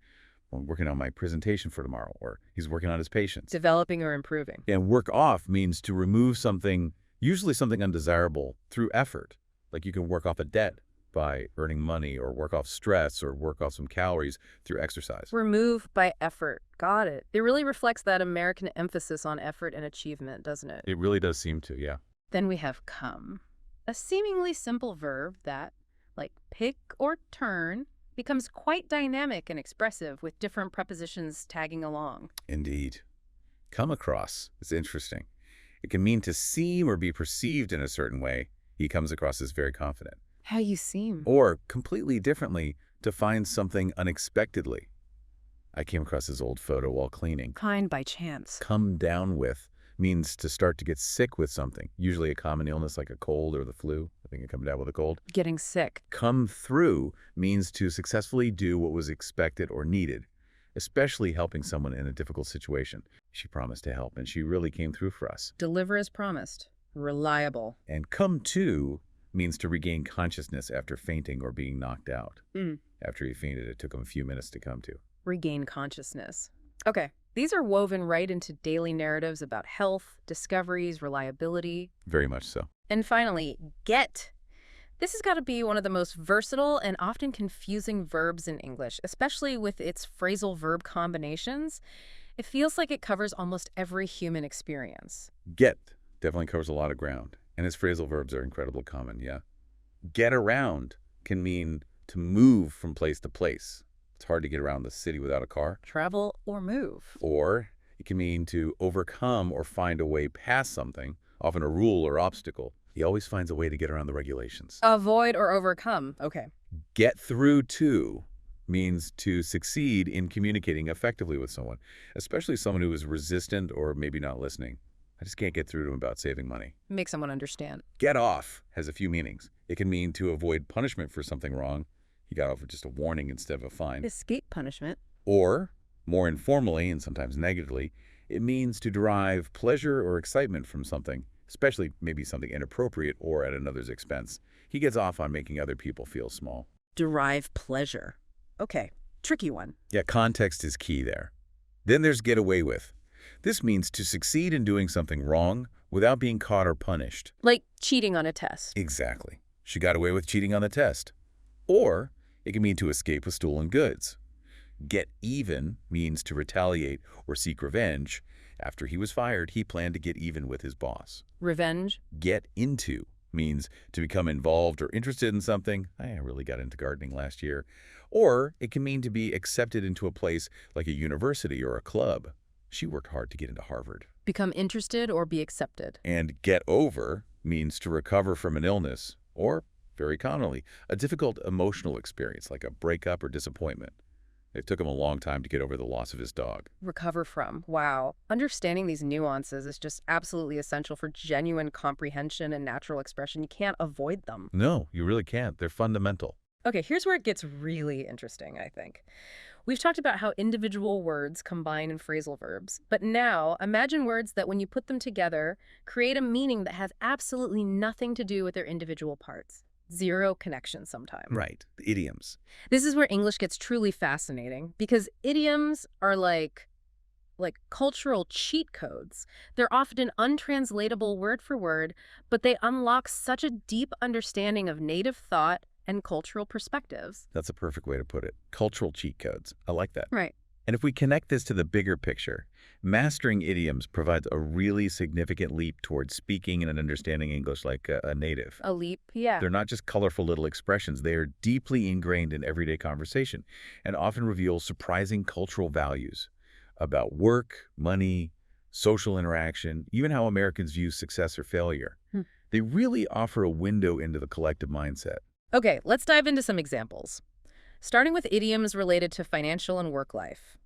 B: I'm working on my presentation for tomorrow, or he's working on his patience.
A: Developing or improving.
B: And work off means to remove something, usually something undesirable, through effort. Like you can work off a debt by earning money, or work off stress, or work off some calories through exercise.
A: Remove by effort. Got it. It really reflects that American emphasis on effort and achievement, doesn't it?
B: It really does seem to, yeah.
A: Then we have come. A seemingly simple verb that, like pick or turn, becomes quite dynamic and expressive with different prepositions tagging along.
B: Indeed. Come across is interesting. It can mean to seem or be perceived in a certain way. He comes across as very confident.
A: How you seem.
B: Or, completely differently, to find something unexpectedly. I came across his old photo while cleaning.
A: Find by chance.
B: Come down with means to start to get sick with something, usually a common illness like a cold or the flu. I think I come down with a cold.
A: Getting sick.
B: Come through means to successfully do what was expected or needed, especially helping someone in a difficult situation. She promised to help, and she really came through for us.
A: Deliver as promised. Reliable.
B: And come to means to regain consciousness after fainting or being knocked out. After he fainted, it took him a few minutes to come to.
A: Regain consciousness. Okay. These are woven right into daily narratives about health, discoveries, reliability.
B: Very much so.
A: And finally, get. This has got to be one of the most versatile and often confusing verbs in English, especially with its phrasal verb combinations. It feels like it covers almost every human experience.
B: Get definitely covers a lot of ground, and its phrasal verbs are incredibly common, yeah. Get around can mean to move from place to place. It's hard to get around the city without a car.
A: Travel or move.
B: Or it can mean to overcome or find a way past something, often a rule or obstacle. He always finds a way to get around the regulations.
A: Avoid or overcome. Okay.
B: Get through to means to succeed in communicating effectively with someone, especially someone who is resistant or maybe not listening. I just can't get through to him about saving money.
A: Make someone understand.
B: Get off has a few meanings. It can mean to avoid punishment for something wrong. He got off with just a warning instead of a fine.
A: Escape punishment.
B: Or, more informally and sometimes negatively, it means to derive pleasure or excitement from something, especially maybe something inappropriate or at another's expense. He gets off on making other people feel small.
A: Derive pleasure. Okay, tricky one.
B: Yeah, context is key there. Then there's get away with. This means to succeed in doing something wrong without being caught or punished.
A: Like cheating on a test.
B: Exactly. She got away with cheating on the test. Or it can mean to escape with stolen goods. Get even means to retaliate or seek revenge. After he was fired, he planned to get even with his boss.
A: Revenge.
B: Get into means to become involved or interested in something. I really got into gardening last year. Or it can mean to be accepted into a place like a university or a club. She worked hard to get into Harvard.
A: Become interested or be accepted.
B: And get over means to recover from an illness or, very commonly, a difficult emotional experience like a breakup or disappointment. It took him a long time to get over the loss of his dog.
A: Recover from. Wow. Understanding these nuances is just absolutely essential for genuine comprehension and natural expression. You can't avoid them.
B: No, you really can't. They're fundamental.
A: Okay, here's where it gets really interesting, I think. We've talked about how individual words combine in phrasal verbs, but now imagine words that when you put them together, create a meaning that has absolutely nothing to do with their individual parts. Zero connection sometimes.
B: Right. The idioms.
A: This is where English gets truly fascinating because idioms are like cultural cheat codes. They're often untranslatable word for word, but they unlock such a deep understanding of native thought and cultural perspectives.
B: That's a perfect way to put it. Cultural cheat codes. I like that.
A: Right.
B: And if we connect this to the bigger picture, mastering idioms provides a really significant leap towards speaking and understanding English like a native.
A: A leap, yeah.
B: They're not just colorful little expressions. They are deeply ingrained in everyday conversation and often reveal surprising cultural values about work, money, social interaction, even how Americans view success or failure. They really offer a window into the collective mindset.
A: Okay, let's dive into some examples. Starting with idioms related to financial and work life.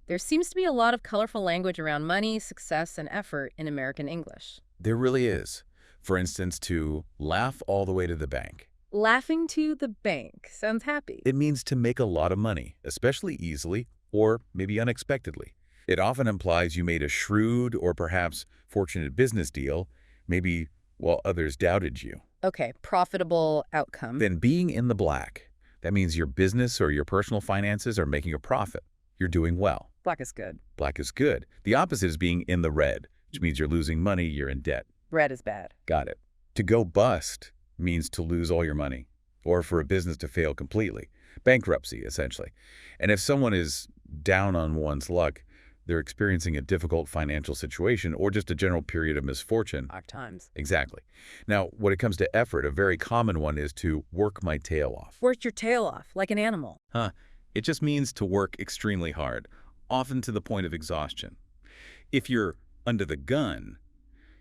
A: There seems to be a lot of colorful language around money, success, and effort in American English.
B: There really is. For instance, to laugh all the way to the bank.
A: Laughing to the bank sounds happy.
B: It means to make a lot of money, especially easily or maybe unexpectedly. It often implies you made a shrewd or perhaps fortunate business deal, maybe while others doubted you.
A: Okay, profitable outcome.
B: Then being in the black. That means your business or your personal finances are making a profit. You're doing well.
A: Black is good.
B: Black is good. The opposite is being in the red, which means you're losing money, you're in debt.
A: Red is bad.
B: Got it. To go bust means to lose all your money, or for a business to fail completely. Bankruptcy, essentially. And if someone is down on one's luck, they're experiencing a difficult financial situation or just a general period of misfortune.
A: Hard times.
B: Exactly. Now, when it comes to effort, a very common one is to work my tail off.
A: Work your tail off, like an animal.
B: It just means to work extremely hard, often to the point of exhaustion. If you're under the gun,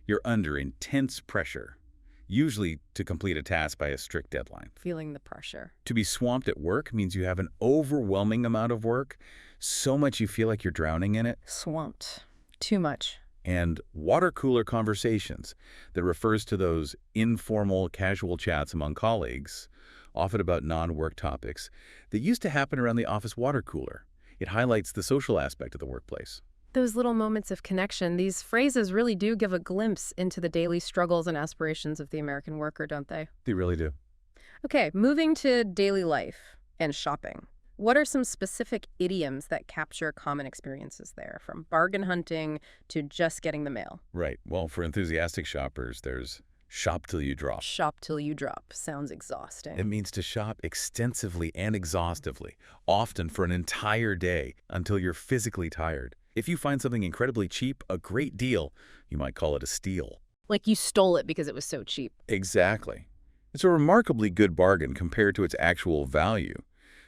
B: you're under intense pressure, usually to complete a task by a strict deadline.
A: Feeling the pressure.
B: To be swamped at work means you have an overwhelming amount of work, so much you feel like you're drowning in it.
A: Swamped. Too much.
B: And water cooler conversations, that refers to those informal, casual chats among colleagues, often about non-work topics, that used to happen around the office water cooler. It highlights the social aspect of the workplace.
A: Those little moments of connection, these phrases really do give a glimpse into the daily struggles and aspirations of the American worker, don't they?
B: They really do.
A: Okay, moving to daily life and shopping. What are some specific idioms that capture common experiences there, from bargain hunting to just getting the mail?
B: Right. Well, for enthusiastic shoppers, there's shop till you drop.
A: Shop till you drop. Sounds exhausting.
B: It means to shop extensively and exhaustively, often for an entire day, until you're physically tired. If you find something incredibly cheap, a great deal, you might call it a steal.
A: Like you stole it because it was so cheap.
B: Exactly. It's a remarkably good bargain compared to its actual value.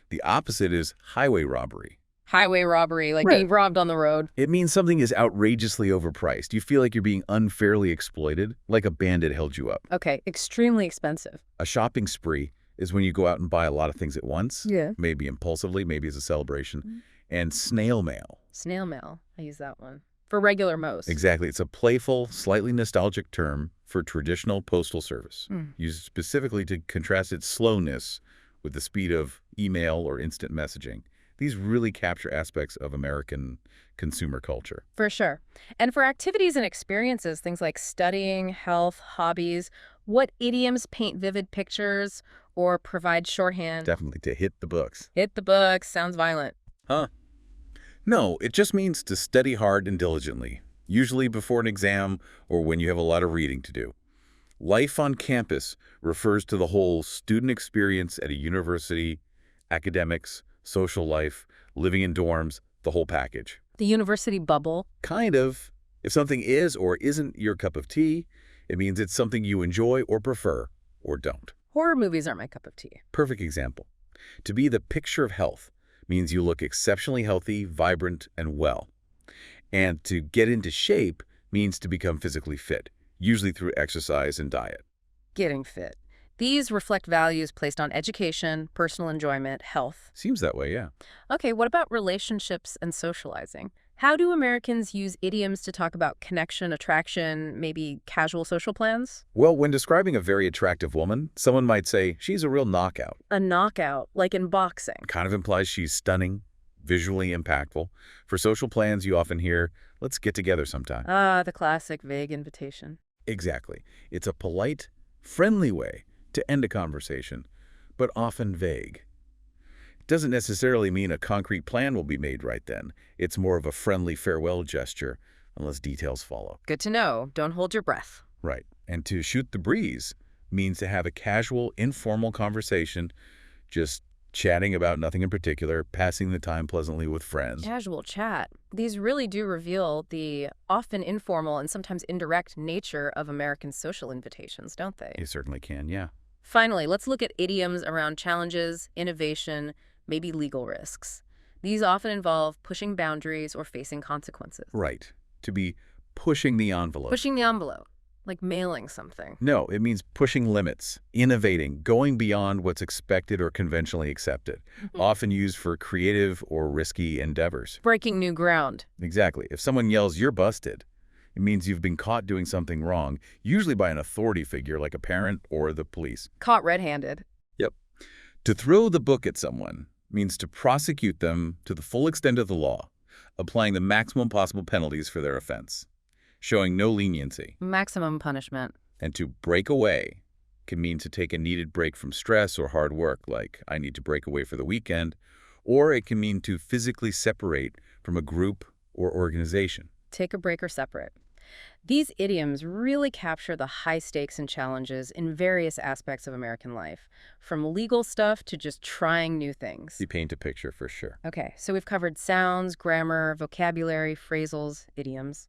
B: The opposite is highway robbery.
A: Highway robbery, like
B: Right.
A: being robbed on the road.
B: It means something is outrageously overpriced. You feel like you're being unfairly exploited, like a bandit held you up.
A: Okay, extremely expensive.
B: A shopping spree is when you go out and buy a lot of things at once,
A: Yeah.
B: maybe impulsively, maybe as a celebration. And snail mail.
A: Snail mail. I use that one. For regular most.
B: Exactly. It's a playful, slightly nostalgic term for traditional postal service, used specifically to contrast its slowness with the speed of email or instant messaging. These really capture aspects of American consumer culture.
A: For sure. And for activities and experiences, things like studying, health, hobbies, what idioms paint vivid pictures or provide shorthand?
B: Definitely to hit the books.
A: Hit the books. Sounds violent.
B: Huh? No, it just means to study hard and diligently, usually before an exam or when you have a lot of reading to do. Life on campus refers to the whole student experience at a university, academics, social life, living in dorms, the whole package.
A: The university bubble.
B: Kind of. If something is or isn't your cup of tea, it means it's something you enjoy or prefer, or don't.
A: Horror movies aren't my cup of tea.
B: Perfect example. To be the picture of health means you look exceptionally healthy, vibrant, and well. And to get into shape means to become physically fit, usually through exercise and diet.
A: Getting fit. These reflect values placed on education, personal enjoyment, health.
B: Seems that way, yeah.
A: Okay, what about relationships and socializing? How do Americans use idioms to talk about connection, attraction, maybe casual social plans?
B: Well, when describing a very attractive woman, someone might say, she's a real knockout.
A: A knockout, like in boxing.
B: Kind of implies she's stunning, visually impactful. For social plans, you often hear, let's get together sometime.
A: Ah, the classic vague invitation.
B: Exactly. It's a polite, friendly way to end a conversation, but often vague. It doesn't necessarily mean a concrete plan will be made right then. It's more of a friendly farewell gesture, unless details follow.
A: Good to know. Don't hold your breath.
B: Right. And to shoot the breeze means to have a casual, informal conversation, just chatting about nothing in particular, passing the time pleasantly with friends.
A: Casual chat. These really do reveal the often informal and sometimes indirect nature of American social invitations, don't they?
B: You certainly can, yeah.
A: Finally, let's look at idioms around challenges, innovation, maybe legal risks. These often involve pushing boundaries or facing consequences.
B: Right. To be pushing the envelope.
A: Pushing the envelope, like mailing something.
B: No, it means pushing limits, innovating, going beyond what's expected or conventionally accepted, often used for creative or risky endeavors.
A: Breaking new ground.
B: Exactly. If someone yells, you're busted, it means you've been caught doing something wrong, usually by an authority figure like a parent or the police.
A: Caught red-handed.
B: Yep. To throw the book at someone means to prosecute them to the full extent of the law, applying the maximum possible penalties for their offense, showing no leniency.
A: Maximum punishment.
B: And to break away can mean to take a needed break from stress or hard work, like I need to break away for the weekend, or it can mean to physically separate from a group or organization.
A: Take a break or separate. These idioms really capture the high stakes and challenges in various aspects of American life, from legal stuff to just trying new things.
B: You paint a picture for sure.
A: Okay, so we've covered sounds, grammar, vocabulary, phrasals, idioms.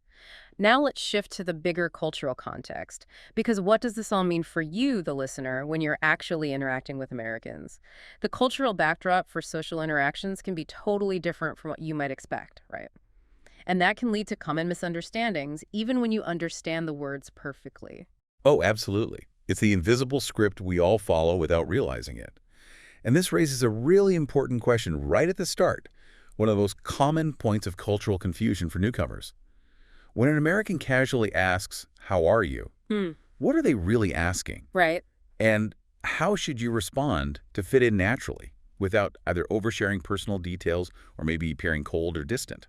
A: Now let's shift to the bigger cultural context, because what does this all mean for you, the listener, when you're actually interacting with Americans? The cultural backdrop for social interactions can be totally different from what you might expect, right? And that can lead to common misunderstandings, even when you understand the words perfectly.
B: Oh, absolutely. It's the invisible script we all follow without realizing it. And this raises a really important question right at the start, one of the most common points of cultural confusion for newcomers. When an American casually asks, how are you? What are they really asking?
A: Right.
B: And how should you respond to fit in naturally without either oversharing personal details or maybe appearing cold or distant?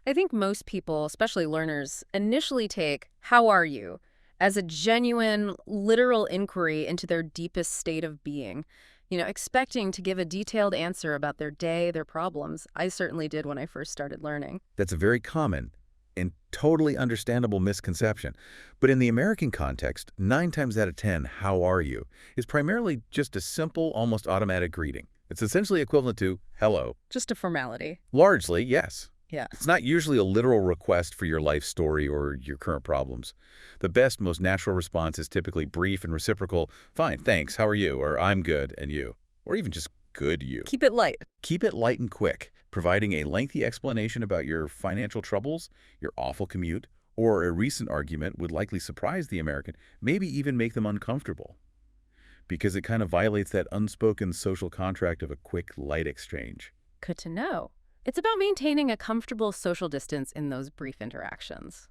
A: I think most people, especially learners, initially take, how are you, as a genuine, literal inquiry into their deepest state of being, expecting to give a detailed answer about their day, their problems. I certainly did when I first started learning.
B: That's a very common and totally understandable misconception. But in the American context, 9 times out of 10, how are you, is primarily just a simple, almost automatic greeting. It's essentially equivalent to hello.
A: Just a formality.
B: Largely, yes.
A: Yeah.
B: It's not usually a literal request for your life story or your current problems. The best, most natural response is typically brief and reciprocal, fine, thanks, how are you? Or I'm good, and you? Or even just good you.
A: Keep it light.
B: Keep it light and quick, providing a lengthy explanation about your financial troubles, your awful commute, or a recent argument would likely surprise the American, maybe even make them uncomfortable, because it kind of violates that unspoken social contract of a quick, light exchange.
A: Good to know. It's about maintaining a comfortable social distance in those brief interactions.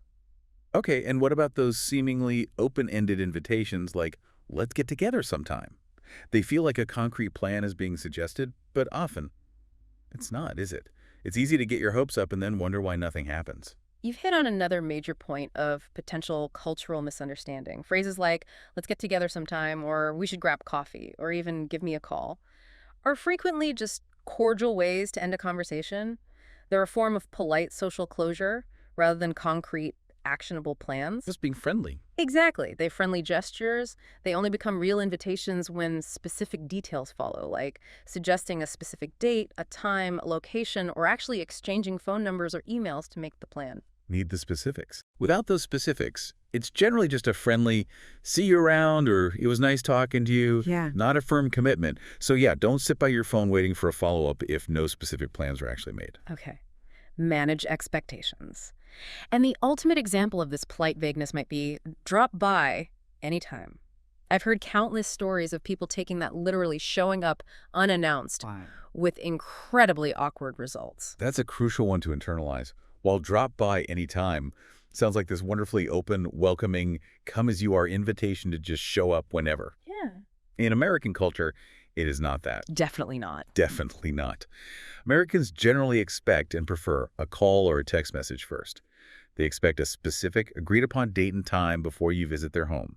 B: Okay, and what about those seemingly open-ended invitations like, let's get together sometime? They feel like a concrete plan is being suggested, but often It's not, is it? It's easy to get your hopes up and then wonder why nothing happens.
A: You've hit on another major point of potential cultural misunderstanding. Phrases like, let's get together sometime, or we should grab coffee, or even give me a call, are frequently just cordial ways to end a conversation. They're a form of polite social closure rather than concrete, actionable plans.
B: Just being friendly.
A: Exactly. They're friendly gestures. They only become real invitations when specific details follow, like suggesting a specific date, a time, a location, or actually exchanging phone numbers or emails to make the plan.
B: Need the specifics. Without those specifics, it's generally just a friendly, see you around, or it was nice talking to you,
C: Yeah.
B: not a firm commitment. So yeah, don't sit by your phone waiting for a follow-up if no specific plans are actually made.
A: Okay. Manage expectations. And the ultimate example of this polite vagueness might be drop by anytime. I've heard countless stories of people taking that literally, showing up unannounced
C: Fine.
A: with incredibly awkward results.
B: That's a crucial one to internalize. While drop by anytime sounds like this wonderfully open, welcoming, come-as-you-are invitation to just show up whenever.
A: Yeah.
B: In American culture, it is not that.
A: Definitely not.
B: Definitely not. Americans generally expect and prefer a call or a text message first. They expect a specific, agreed-upon date and time before you visit their home.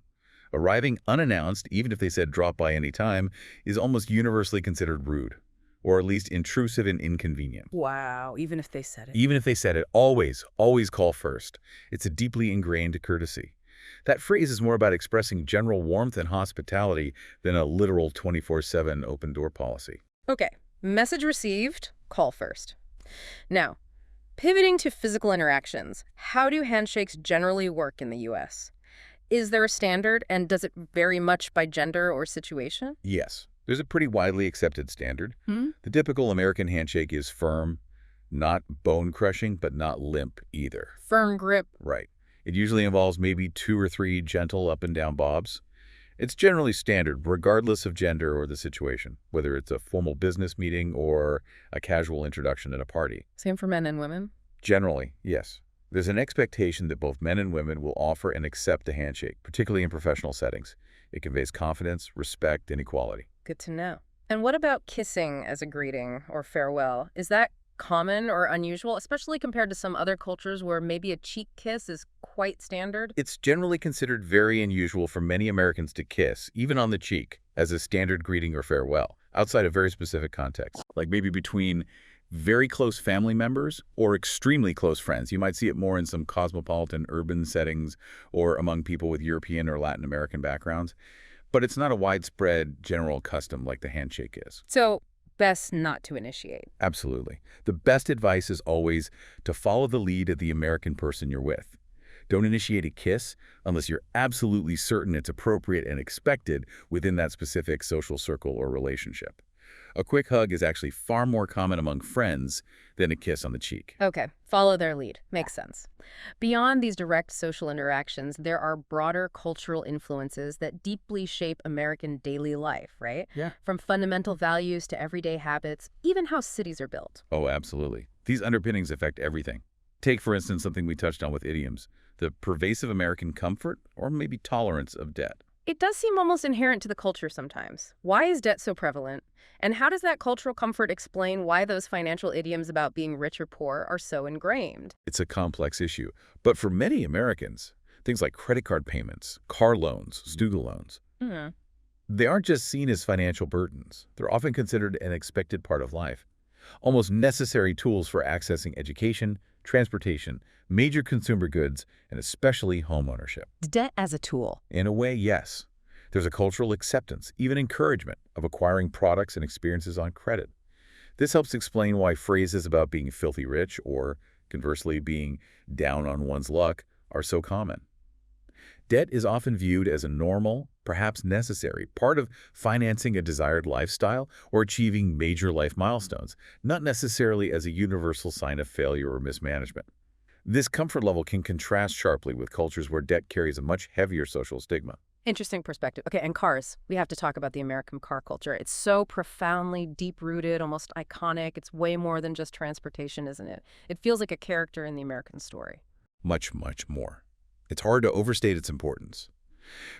B: Arriving unannounced, even if they said drop by any time, is almost universally considered rude, or at least intrusive and inconvenient.
A: Wow, even if they said it.
B: Even if they said it, always call first. It's a deeply ingrained courtesy. That phrase is more about expressing general warmth and hospitality than a literal 24/7 open-door policy.
A: Okay, message received, call first. Now, pivoting to physical interactions, how do handshakes generally work in the U.S.? Is there a standard, and does it vary much by gender or situation?
B: Yes, there's a pretty widely accepted standard.
A: Hmm?
B: The typical American handshake is firm, not bone-crushing, but not limp either.
A: Firm grip.
B: Right. It usually involves maybe 2 or 3 gentle up and down bobs. It's generally standard, regardless of gender or the situation, whether it's a formal business meeting or a casual introduction at a party.
A: Same for men and women?
B: Generally, yes. There's an expectation that both men and women will offer and accept a handshake, particularly in professional settings. It conveys confidence, respect, and equality.
A: Good to know. And what about kissing as a greeting or farewell? Is that common or unusual, especially compared to some other cultures where maybe a cheek kiss is quite standard?
B: It's generally considered very unusual for many Americans to kiss, even on the cheek, as a standard greeting or farewell, outside of very specific contexts, like maybe between very close family members or extremely close friends. You might see it more in some cosmopolitan urban settings or among people with European or Latin American backgrounds. But it's not a widespread general custom like the handshake is.
A: So, best not to initiate.
B: Absolutely. The best advice is always to follow the lead of the American person you're with. Don't initiate a kiss unless you're absolutely certain it's appropriate and expected within that specific social circle or relationship. A quick hug is actually far more common among friends than a kiss on the cheek.
A: Okay, follow their lead. Makes sense. Beyond these direct social interactions, there are broader cultural influences that deeply shape American daily life, right?
B: Yeah.
A: From fundamental values to everyday habits, even how cities are built.
B: Oh, absolutely. These underpinnings affect everything. Take, for instance, something we touched on with idioms, the pervasive American comfort or maybe tolerance of debt.
A: It does seem almost inherent to the culture sometimes. Why is debt so prevalent? And how does that cultural comfort explain why those financial idioms about being rich or poor are so ingrained?
B: It's a complex issue. But for many Americans, things like credit card payments, car loans, student loans, they aren't just seen as financial burdens. They're often considered an expected part of life, almost necessary tools for accessing education, transportation, major consumer goods, and especially homeownership.
A: Debt as a tool.
B: In a way, yes. There's a cultural acceptance, even encouragement, of acquiring products and experiences on credit. This helps explain why phrases about being filthy rich or, conversely, being down on one's luck are so common. Debt is often viewed as a normal, perhaps necessary, part of financing a desired lifestyle or achieving major life milestones, not necessarily as a universal sign of failure or mismanagement. This comfort level can contrast sharply with cultures where debt carries a much heavier social stigma.
A: Interesting perspective. Okay, and cars. We have to talk about the American car culture. It's so profoundly deep-rooted, almost iconic. It's way more than just transportation, isn't it? It feels like a character in the American story.
B: Much, much more. It's hard to overstate its importance.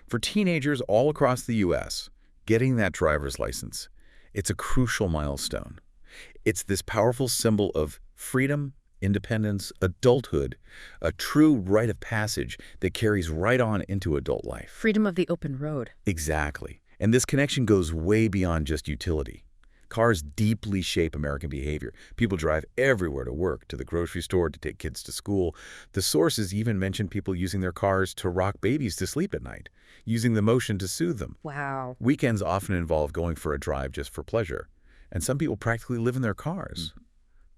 B: For teenagers all across the U.S., getting that driver's license, it's a crucial milestone. It's this powerful symbol of freedom, independence, adulthood, a true rite of passage that carries right on into adult life.
A: Freedom of the open road.
B: Exactly. And this connection goes way beyond just utility. Cars deeply shape American behavior. People drive everywhere to work, to the grocery store, to take kids to school. The sources even mention people using their cars to rock babies to sleep at night, using the motion to soothe them.
A: Wow.
B: Weekends often involve going for a drive just for pleasure, and some people practically live in their cars.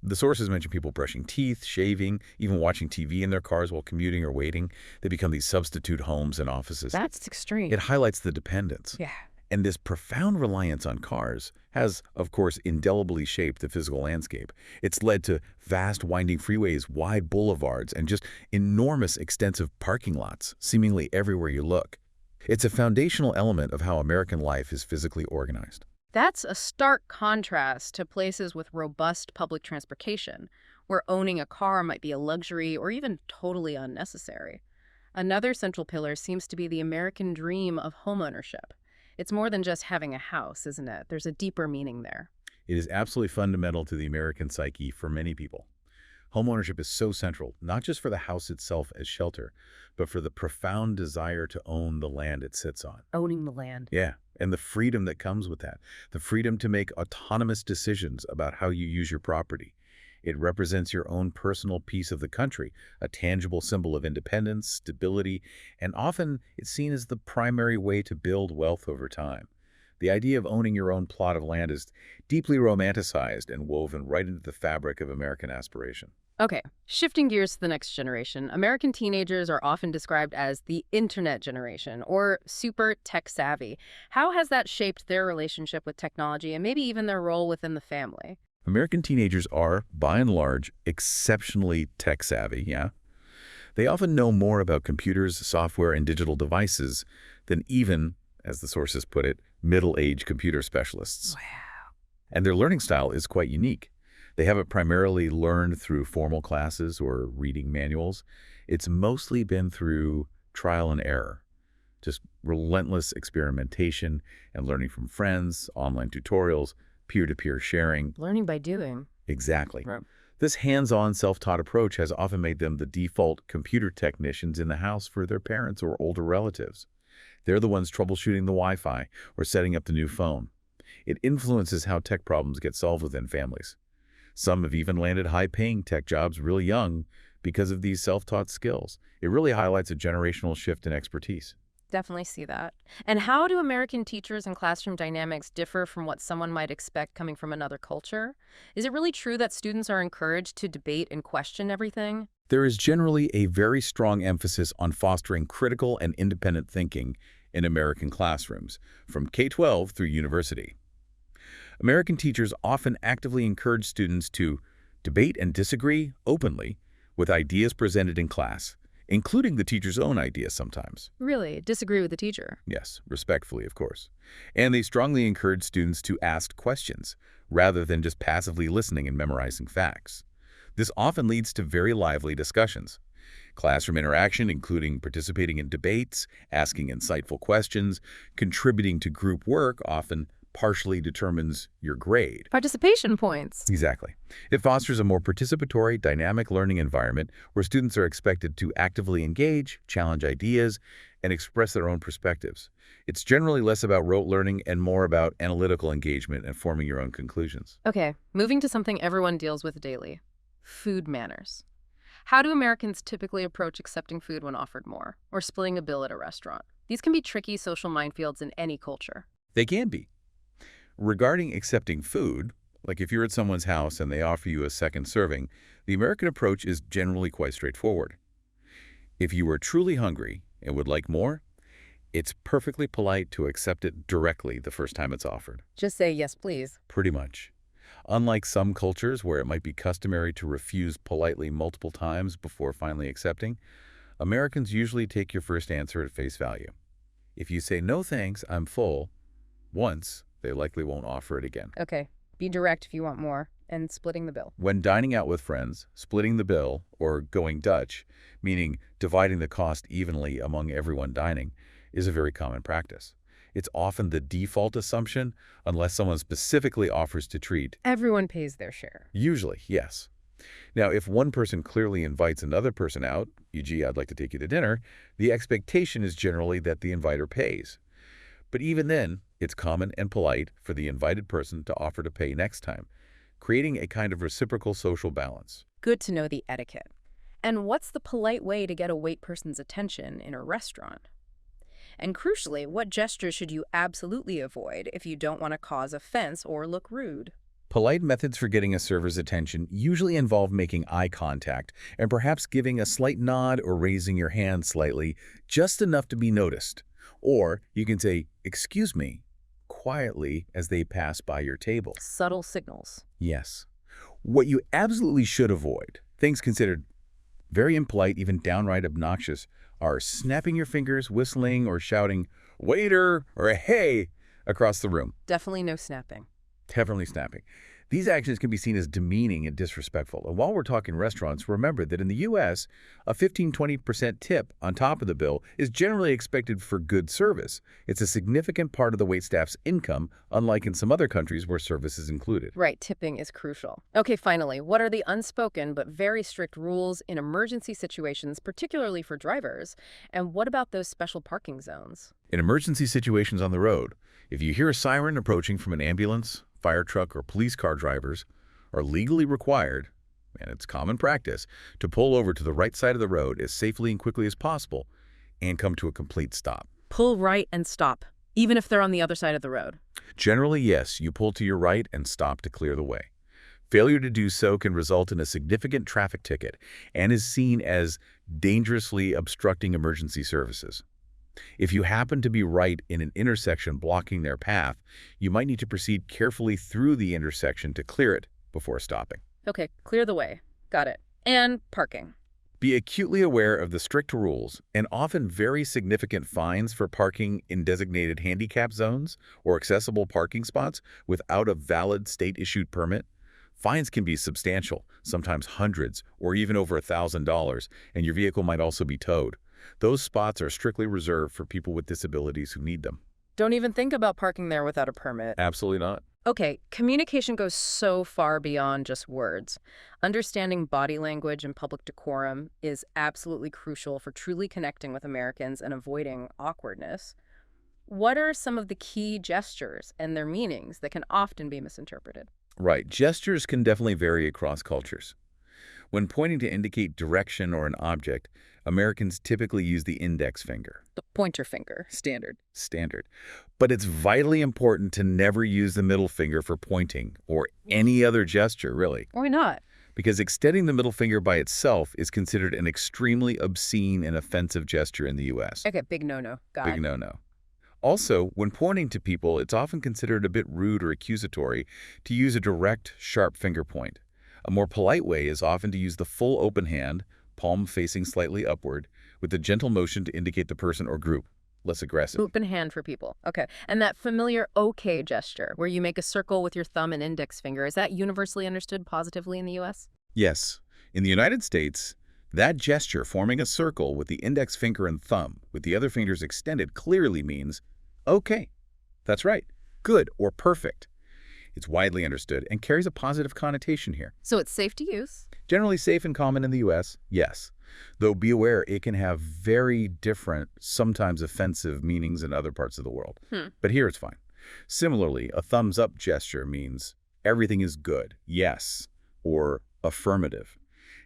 B: The sources mention people brushing teeth, shaving, even watching TV in their cars while commuting or waiting. They become these substitute homes and offices.
A: That's extreme.
B: It highlights the dependence.
A: Yeah.
B: And this profound reliance on cars has, of course, indelibly shaped the physical landscape. It's led to vast winding freeways, wide boulevards, and just enormous extensive parking lots, seemingly everywhere you look. It's a foundational element of how American life is physically organized.
A: That's a stark contrast to places with robust public transportation, where owning a car might be a luxury or even totally unnecessary. Another central pillar seems to be the American dream of homeownership. It's more than just having a house, isn't it? There's a deeper meaning there.
B: It is absolutely fundamental to the American psyche for many people. Homeownership is so central, not just for the house itself as shelter, but for the profound desire to own the land it sits on.
A: Owning the land.
B: Yeah, and the freedom that comes with that. The freedom to make autonomous decisions about how you use your property. It represents your own personal piece of the country, a tangible symbol of independence, stability, and often it's seen as the primary way to build wealth over time. The idea of owning your own plot of land is deeply romanticized and woven right into the fabric of American aspiration.
A: Okay, shifting gears to the next generation, American teenagers are often described as the internet generation or super tech-savvy. How has that shaped their relationship with technology and maybe even their role within the family?
B: American teenagers are, by and large, exceptionally tech-savvy, yeah? They often know more about computers, software, and digital devices than even, as the sources put it, middle-aged computer specialists.
A: Wow.
B: And their learning style is quite unique. They haven't primarily learned through formal classes or reading manuals. It's mostly been through trial and error, just relentless experimentation and learning from friends, online tutorials, peer-to-peer sharing.
A: Learning by doing.
B: Exactly.
A: Right.
B: This hands-on, self-taught approach has often made them the default computer technicians in the house for their parents or older relatives. They're the ones troubleshooting the Wi-Fi or setting up the new phone. It influences how tech problems get solved within families. Some have even landed high-paying tech jobs really young because of these self-taught skills. It really highlights a generational shift in expertise.
A: Definitely see that. And how do American teachers and classroom dynamics differ from what someone might expect coming from another culture? Is it really true that students are encouraged to debate and question everything?
B: There is generally a very strong emphasis on fostering critical and independent thinking in American classrooms, from K-12 through university. American teachers often actively encourage students to debate and disagree openly with ideas presented in class, including the teacher's own ideas sometimes.
A: Really? Disagree with the teacher?
B: Yes, respectfully, of course. And they strongly encourage students to ask questions, rather than just passively listening and memorizing facts. This often leads to very lively discussions. Classroom interaction, including participating in debates, asking insightful questions, contributing to group work, often partially determines your grade.
A: Participation points.
B: Exactly. It fosters a more participatory, dynamic learning environment where students are expected to actively engage, challenge ideas, and express their own perspectives. It's generally less about rote learning and more about analytical engagement and forming your own conclusions.
A: Okay, moving to something everyone deals with daily. Food manners. How do Americans typically approach accepting food when offered more, or splitting a bill at a restaurant? These can be tricky social minefields in any culture.
B: They can be. Regarding accepting food, like if you're at someone's house and they offer you a second serving, the American approach is generally quite straightforward. If you are truly hungry and would like more, it's perfectly polite to accept it directly the first time it's offered.
A: Just say yes, please.
B: Pretty much. Unlike some cultures where it might be customary to refuse politely multiple times before finally accepting, Americans usually take your first answer at face value. If you say, "No thanks, I'm full," once, they likely won't offer it again.
A: Okay, be direct if you want more, and splitting the bill.
B: When dining out with friends, splitting the bill, or going Dutch, meaning dividing the cost evenly among everyone dining, is a very common practice. It's often the default assumption unless someone specifically offers to treat.
A: Everyone pays their share.
B: Usually, yes. Now, if one person clearly invites another person out, e.g., I'd like to take you to dinner, the expectation is generally that the inviter pays. But even then, it's common and polite for the invited person to offer to pay next time, creating a kind of reciprocal social balance.
A: Good to know the etiquette. And what's the polite way to get a wait person's attention in a restaurant? And crucially, what gestures should you absolutely avoid if you don't want to cause offense or look rude?
B: Polite methods for getting a server's attention usually involve making eye contact and perhaps giving a slight nod or raising your hand slightly, just enough to be noticed. Or you can say, "Excuse me," quietly as they pass by your table.
A: Subtle signals.
B: Yes. What you absolutely should avoid, things considered very impolite, even downright obnoxious, are snapping your fingers, whistling, or shouting, "Waiter," or "Hey," across the room.
A: Definitely no snapping.
B: Definitely snapping. These actions can be seen as demeaning and disrespectful. And while we're talking restaurants, remember that in the U.S., a 15–20% tip on top of the bill is generally expected for good service. It's a significant part of the waitstaff's income, unlike in some other countries where service is included.
A: Right, tipping is crucial. Okay, finally, what are the unspoken but very strict rules in emergency situations, particularly for drivers? And what about those special parking zones?
B: In emergency situations on the road, if you hear a siren approaching from an ambulance, fire truck, or police car, drivers are legally required, and it's common practice, to pull over to the right side of the road as safely and quickly as possible and come to a complete stop.
A: Pull right and stop, even if they're on the other side of the road.
B: Generally, yes, you pull to your right and stop to clear the way. Failure to do so can result in a significant traffic ticket and is seen as dangerously obstructing emergency services. If you happen to be right in an intersection blocking their path, you might need to proceed carefully through the intersection to clear it before stopping.
A: Okay, clear the way. Got it. And parking.
B: Be acutely aware of the strict rules and often very significant fines for parking in designated handicap zones or accessible parking spots without a valid state-issued permit. Fines can be substantial, sometimes hundreds or even over $1,000, and your vehicle might also be towed. Those spots are strictly reserved for people with disabilities who need them.
A: Don't even think about parking there without a permit.
B: Absolutely not.
A: Okay, communication goes so far beyond just words. Understanding body language and public decorum is absolutely crucial for truly connecting with Americans and avoiding awkwardness. What are some of the key gestures and their meanings that can often be misinterpreted?
B: Right. Gestures can definitely vary across cultures. When pointing to indicate direction or an object, Americans typically use the index finger.
A: The pointer finger, standard.
B: Standard. But it's vitally important to never use the middle finger for pointing or any other gesture, really.
A: Why not?
B: Because extending the middle finger by itself is considered an extremely obscene and offensive gesture in the U.S.
A: Okay, big no-no. Got it.
B: Big no-no. Also, when pointing to people, it's often considered a bit rude or accusatory to use a direct, sharp finger point. A more polite way is often to use the full open hand, palm facing slightly upward, with a gentle motion to indicate the person or group, less aggressive.
A: Open hand for people. Okay. And that familiar OK gesture, where you make a circle with your thumb and index finger, is that universally understood positively in the U.S.?
B: Yes. In the United States, that gesture forming a circle with the index finger and thumb, with the other fingers extended, clearly means, okay, that's right, good or perfect. It's widely understood and carries a positive connotation here.
A: So it's safe to use?
B: Generally safe and common in the U.S., yes. Though be aware it can have very different, sometimes offensive meanings in other parts of the world. But here it's fine. Similarly, a thumbs-up gesture means everything is good, yes, or affirmative.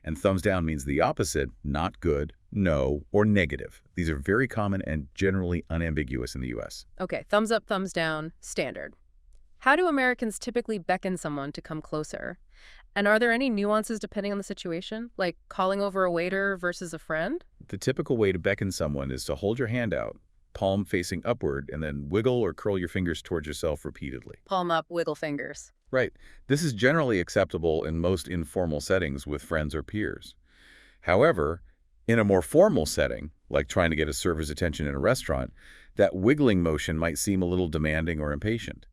B: And thumbs down means the opposite, not good, no, or negative. These are very common and generally unambiguous in the U.S.
A: Okay, thumbs up, thumbs down, standard. How do Americans typically beckon someone to come closer? And are there any nuances depending on the situation, like calling over a waiter versus a friend?
B: The typical way to beckon someone is to hold your hand out, palm facing upward, and then wiggle or curl your fingers towards yourself repeatedly.
A: Palm up, wiggle fingers.
B: Right. This is generally acceptable in most informal settings with friends or peers. However, in a more formal setting, like trying to get a server's attention in a restaurant, that wiggling motion might seem a little demanding or impatient.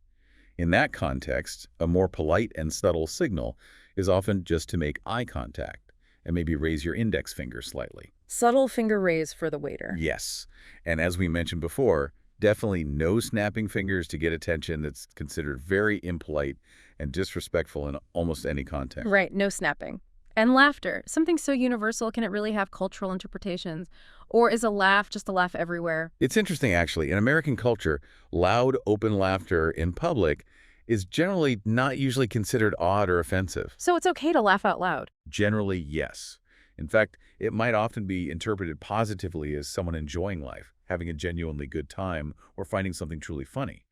B: In that context, a more polite and subtle signal is often just to make eye contact and maybe raise your index finger slightly.
A: Subtle finger raise for the waiter.
B: Yes. And as we mentioned before, Definitely no snapping fingers to get attention. That's considered very impolite and disrespectful in almost any context.
A: Right, no snapping. And laughter, something so universal, can it really have cultural interpretations? Or is a laugh just a laugh everywhere?
B: It's interesting, actually. In American culture, loud, open laughter in public is generally not usually considered odd or offensive.
A: So it's okay to laugh out loud.
B: Generally, yes. In fact, it might often be interpreted positively as someone enjoying life, having a genuinely good time, or finding something truly funny.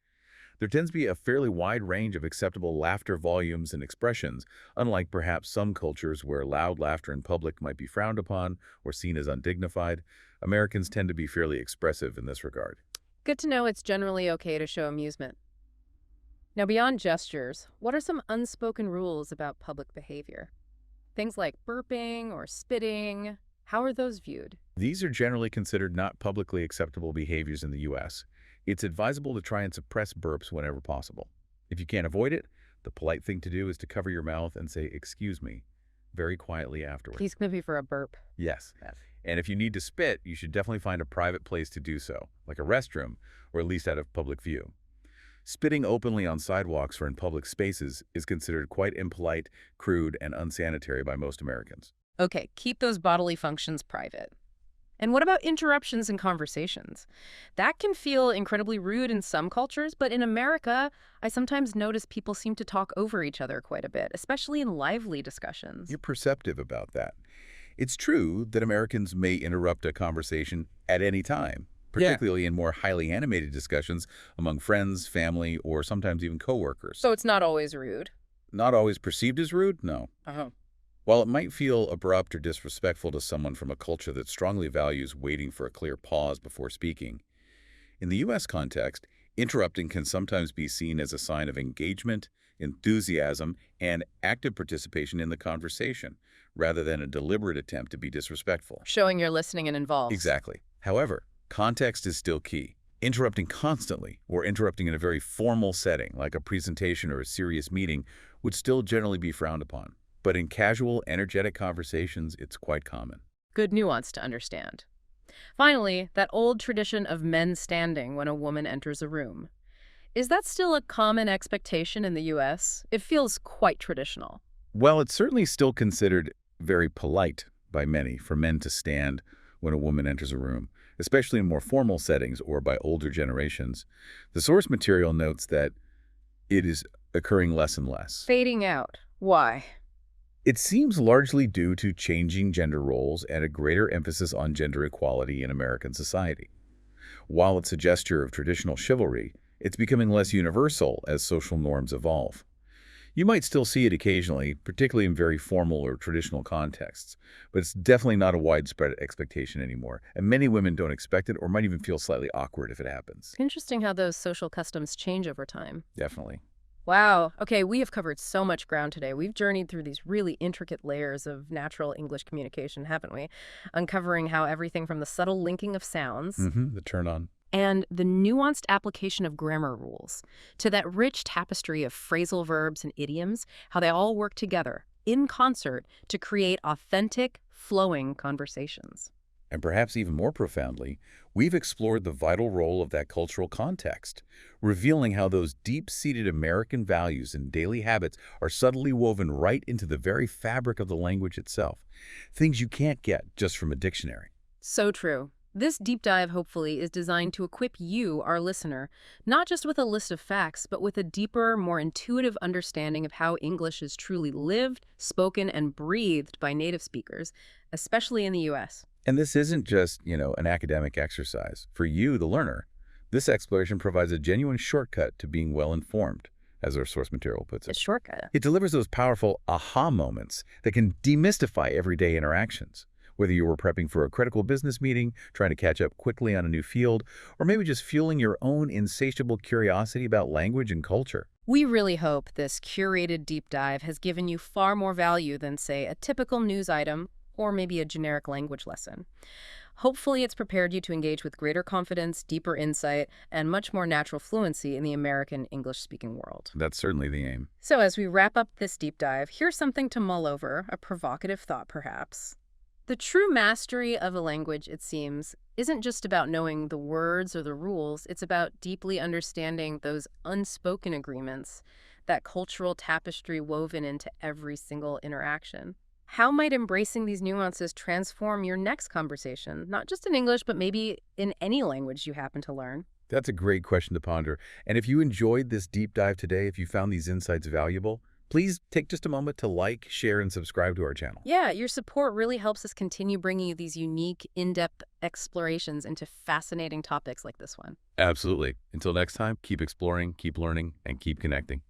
B: There tends to be a fairly wide range of acceptable laughter volumes and expressions, unlike perhaps some cultures where loud laughter in public might be frowned upon or seen as undignified. Americans tend to be fairly expressive in this regard.
A: Good to know it's generally okay to show amusement. Now, beyond gestures, what are some unspoken rules about public behavior? Things like burping or spitting, how are those viewed?
B: These are generally considered not publicly acceptable behaviors in the U.S. It's advisable to try and suppress burps whenever possible. If you can't avoid it, the polite thing to do is to cover your mouth and say, "Excuse me," very quietly afterward.
A: Please come me for a burp.
B: Yes. And if you need to spit, you should definitely find a private place to do so, like a restroom, or at least out of public view. Spitting openly on sidewalks or in public spaces is considered quite impolite, crude, and unsanitary by most Americans.
A: Okay, keep those bodily functions private. And what about interruptions in conversations? That can feel incredibly rude in some cultures, but in America, I sometimes notice people seem to talk over each other quite a bit, especially in lively discussions.
B: You're perceptive about that. It's true that Americans may interrupt a conversation at any time, particularly in more highly animated discussions among friends, family, or sometimes even coworkers.
A: So it's not always rude.
B: Not always perceived as rude? No.
A: Oh.
B: While it might feel abrupt or disrespectful to someone from a culture that strongly values waiting for a clear pause before speaking, in the U.S. context, interrupting can sometimes be seen as a sign of engagement, enthusiasm, and active participation in the conversation, rather than a deliberate attempt to be disrespectful.
A: Showing you're listening and involved.
B: Exactly. However, context is still key. Interrupting constantly or interrupting in a very formal setting, like a presentation or a serious meeting, would still generally be frowned upon. But in casual, energetic conversations, it's quite common.
A: Good nuance to understand. Finally, that old tradition of men standing when a woman enters a room. Is that still a common expectation in the U.S.? It feels quite traditional.
B: Well, it's certainly still considered very polite by many for men to stand when a woman enters a room, especially in more formal settings or by older generations. The source material notes that it is occurring less and less.
A: Fading out. Why?
B: It seems largely due to changing gender roles and a greater emphasis on gender equality in American society. While it's a gesture of traditional chivalry, it's becoming less universal as social norms evolve. You might still see it occasionally, particularly in very formal or traditional contexts, but it's definitely not a widespread expectation anymore, and many women don't expect it or might even feel slightly awkward if it happens.
A: Interesting how those social customs change over time.
B: Definitely.
A: Wow. Okay, we have covered so much ground today. We've journeyed through these really intricate layers of natural English communication, haven't we? Uncovering how everything from the subtle linking of sounds
B: The turn-on.
A: and the nuanced application of grammar rules to that rich tapestry of phrasal verbs and idioms, how they all work together in concert to create authentic, flowing conversations.
B: And perhaps even more profoundly, we've explored the vital role of that cultural context, revealing how those deep-seated American values and daily habits are subtly woven right into the very fabric of the language itself, things you can't get just from a dictionary.
A: So true. This deep dive, hopefully, is designed to equip you, our listener, not just with a list of facts, but with a deeper, more intuitive understanding of how English is truly lived, spoken, and breathed by native speakers, especially in the U.S.
B: And this isn't just, an academic exercise. For you, the learner, this exploration provides a genuine shortcut to being well-informed, as our source material puts
A: A
B: it.
A: shortcut.
B: It delivers those powerful aha moments that can demystify everyday interactions. Whether you were prepping for a critical business meeting, trying to catch up quickly on a new field, or maybe just fueling your own insatiable curiosity about language and culture.
A: We really hope this curated deep dive has given you far more value than, say, a typical news item or maybe a generic language lesson. Hopefully it's prepared you to engage with greater confidence, deeper insight, and much more natural fluency in the American English-speaking world.
B: That's certainly the aim.
A: So as we wrap up this deep dive, here's something to mull over, a provocative thought perhaps. The true mastery of a language, it seems, isn't just about knowing the words or the rules, it's about deeply understanding those unspoken agreements, that cultural tapestry woven into every single interaction. How might embracing these nuances transform your next conversation, not just in English, but maybe in any language you happen to learn?
B: That's a great question to ponder. And if you enjoyed this deep dive today, if you found these insights valuable, please take just a moment to like, share, and subscribe to our channel.
A: Yeah, your support really helps us continue bringing you these unique, in-depth explorations into fascinating topics like this one.
B: Absolutely. Until next time, keep exploring, keep learning, and keep connecting.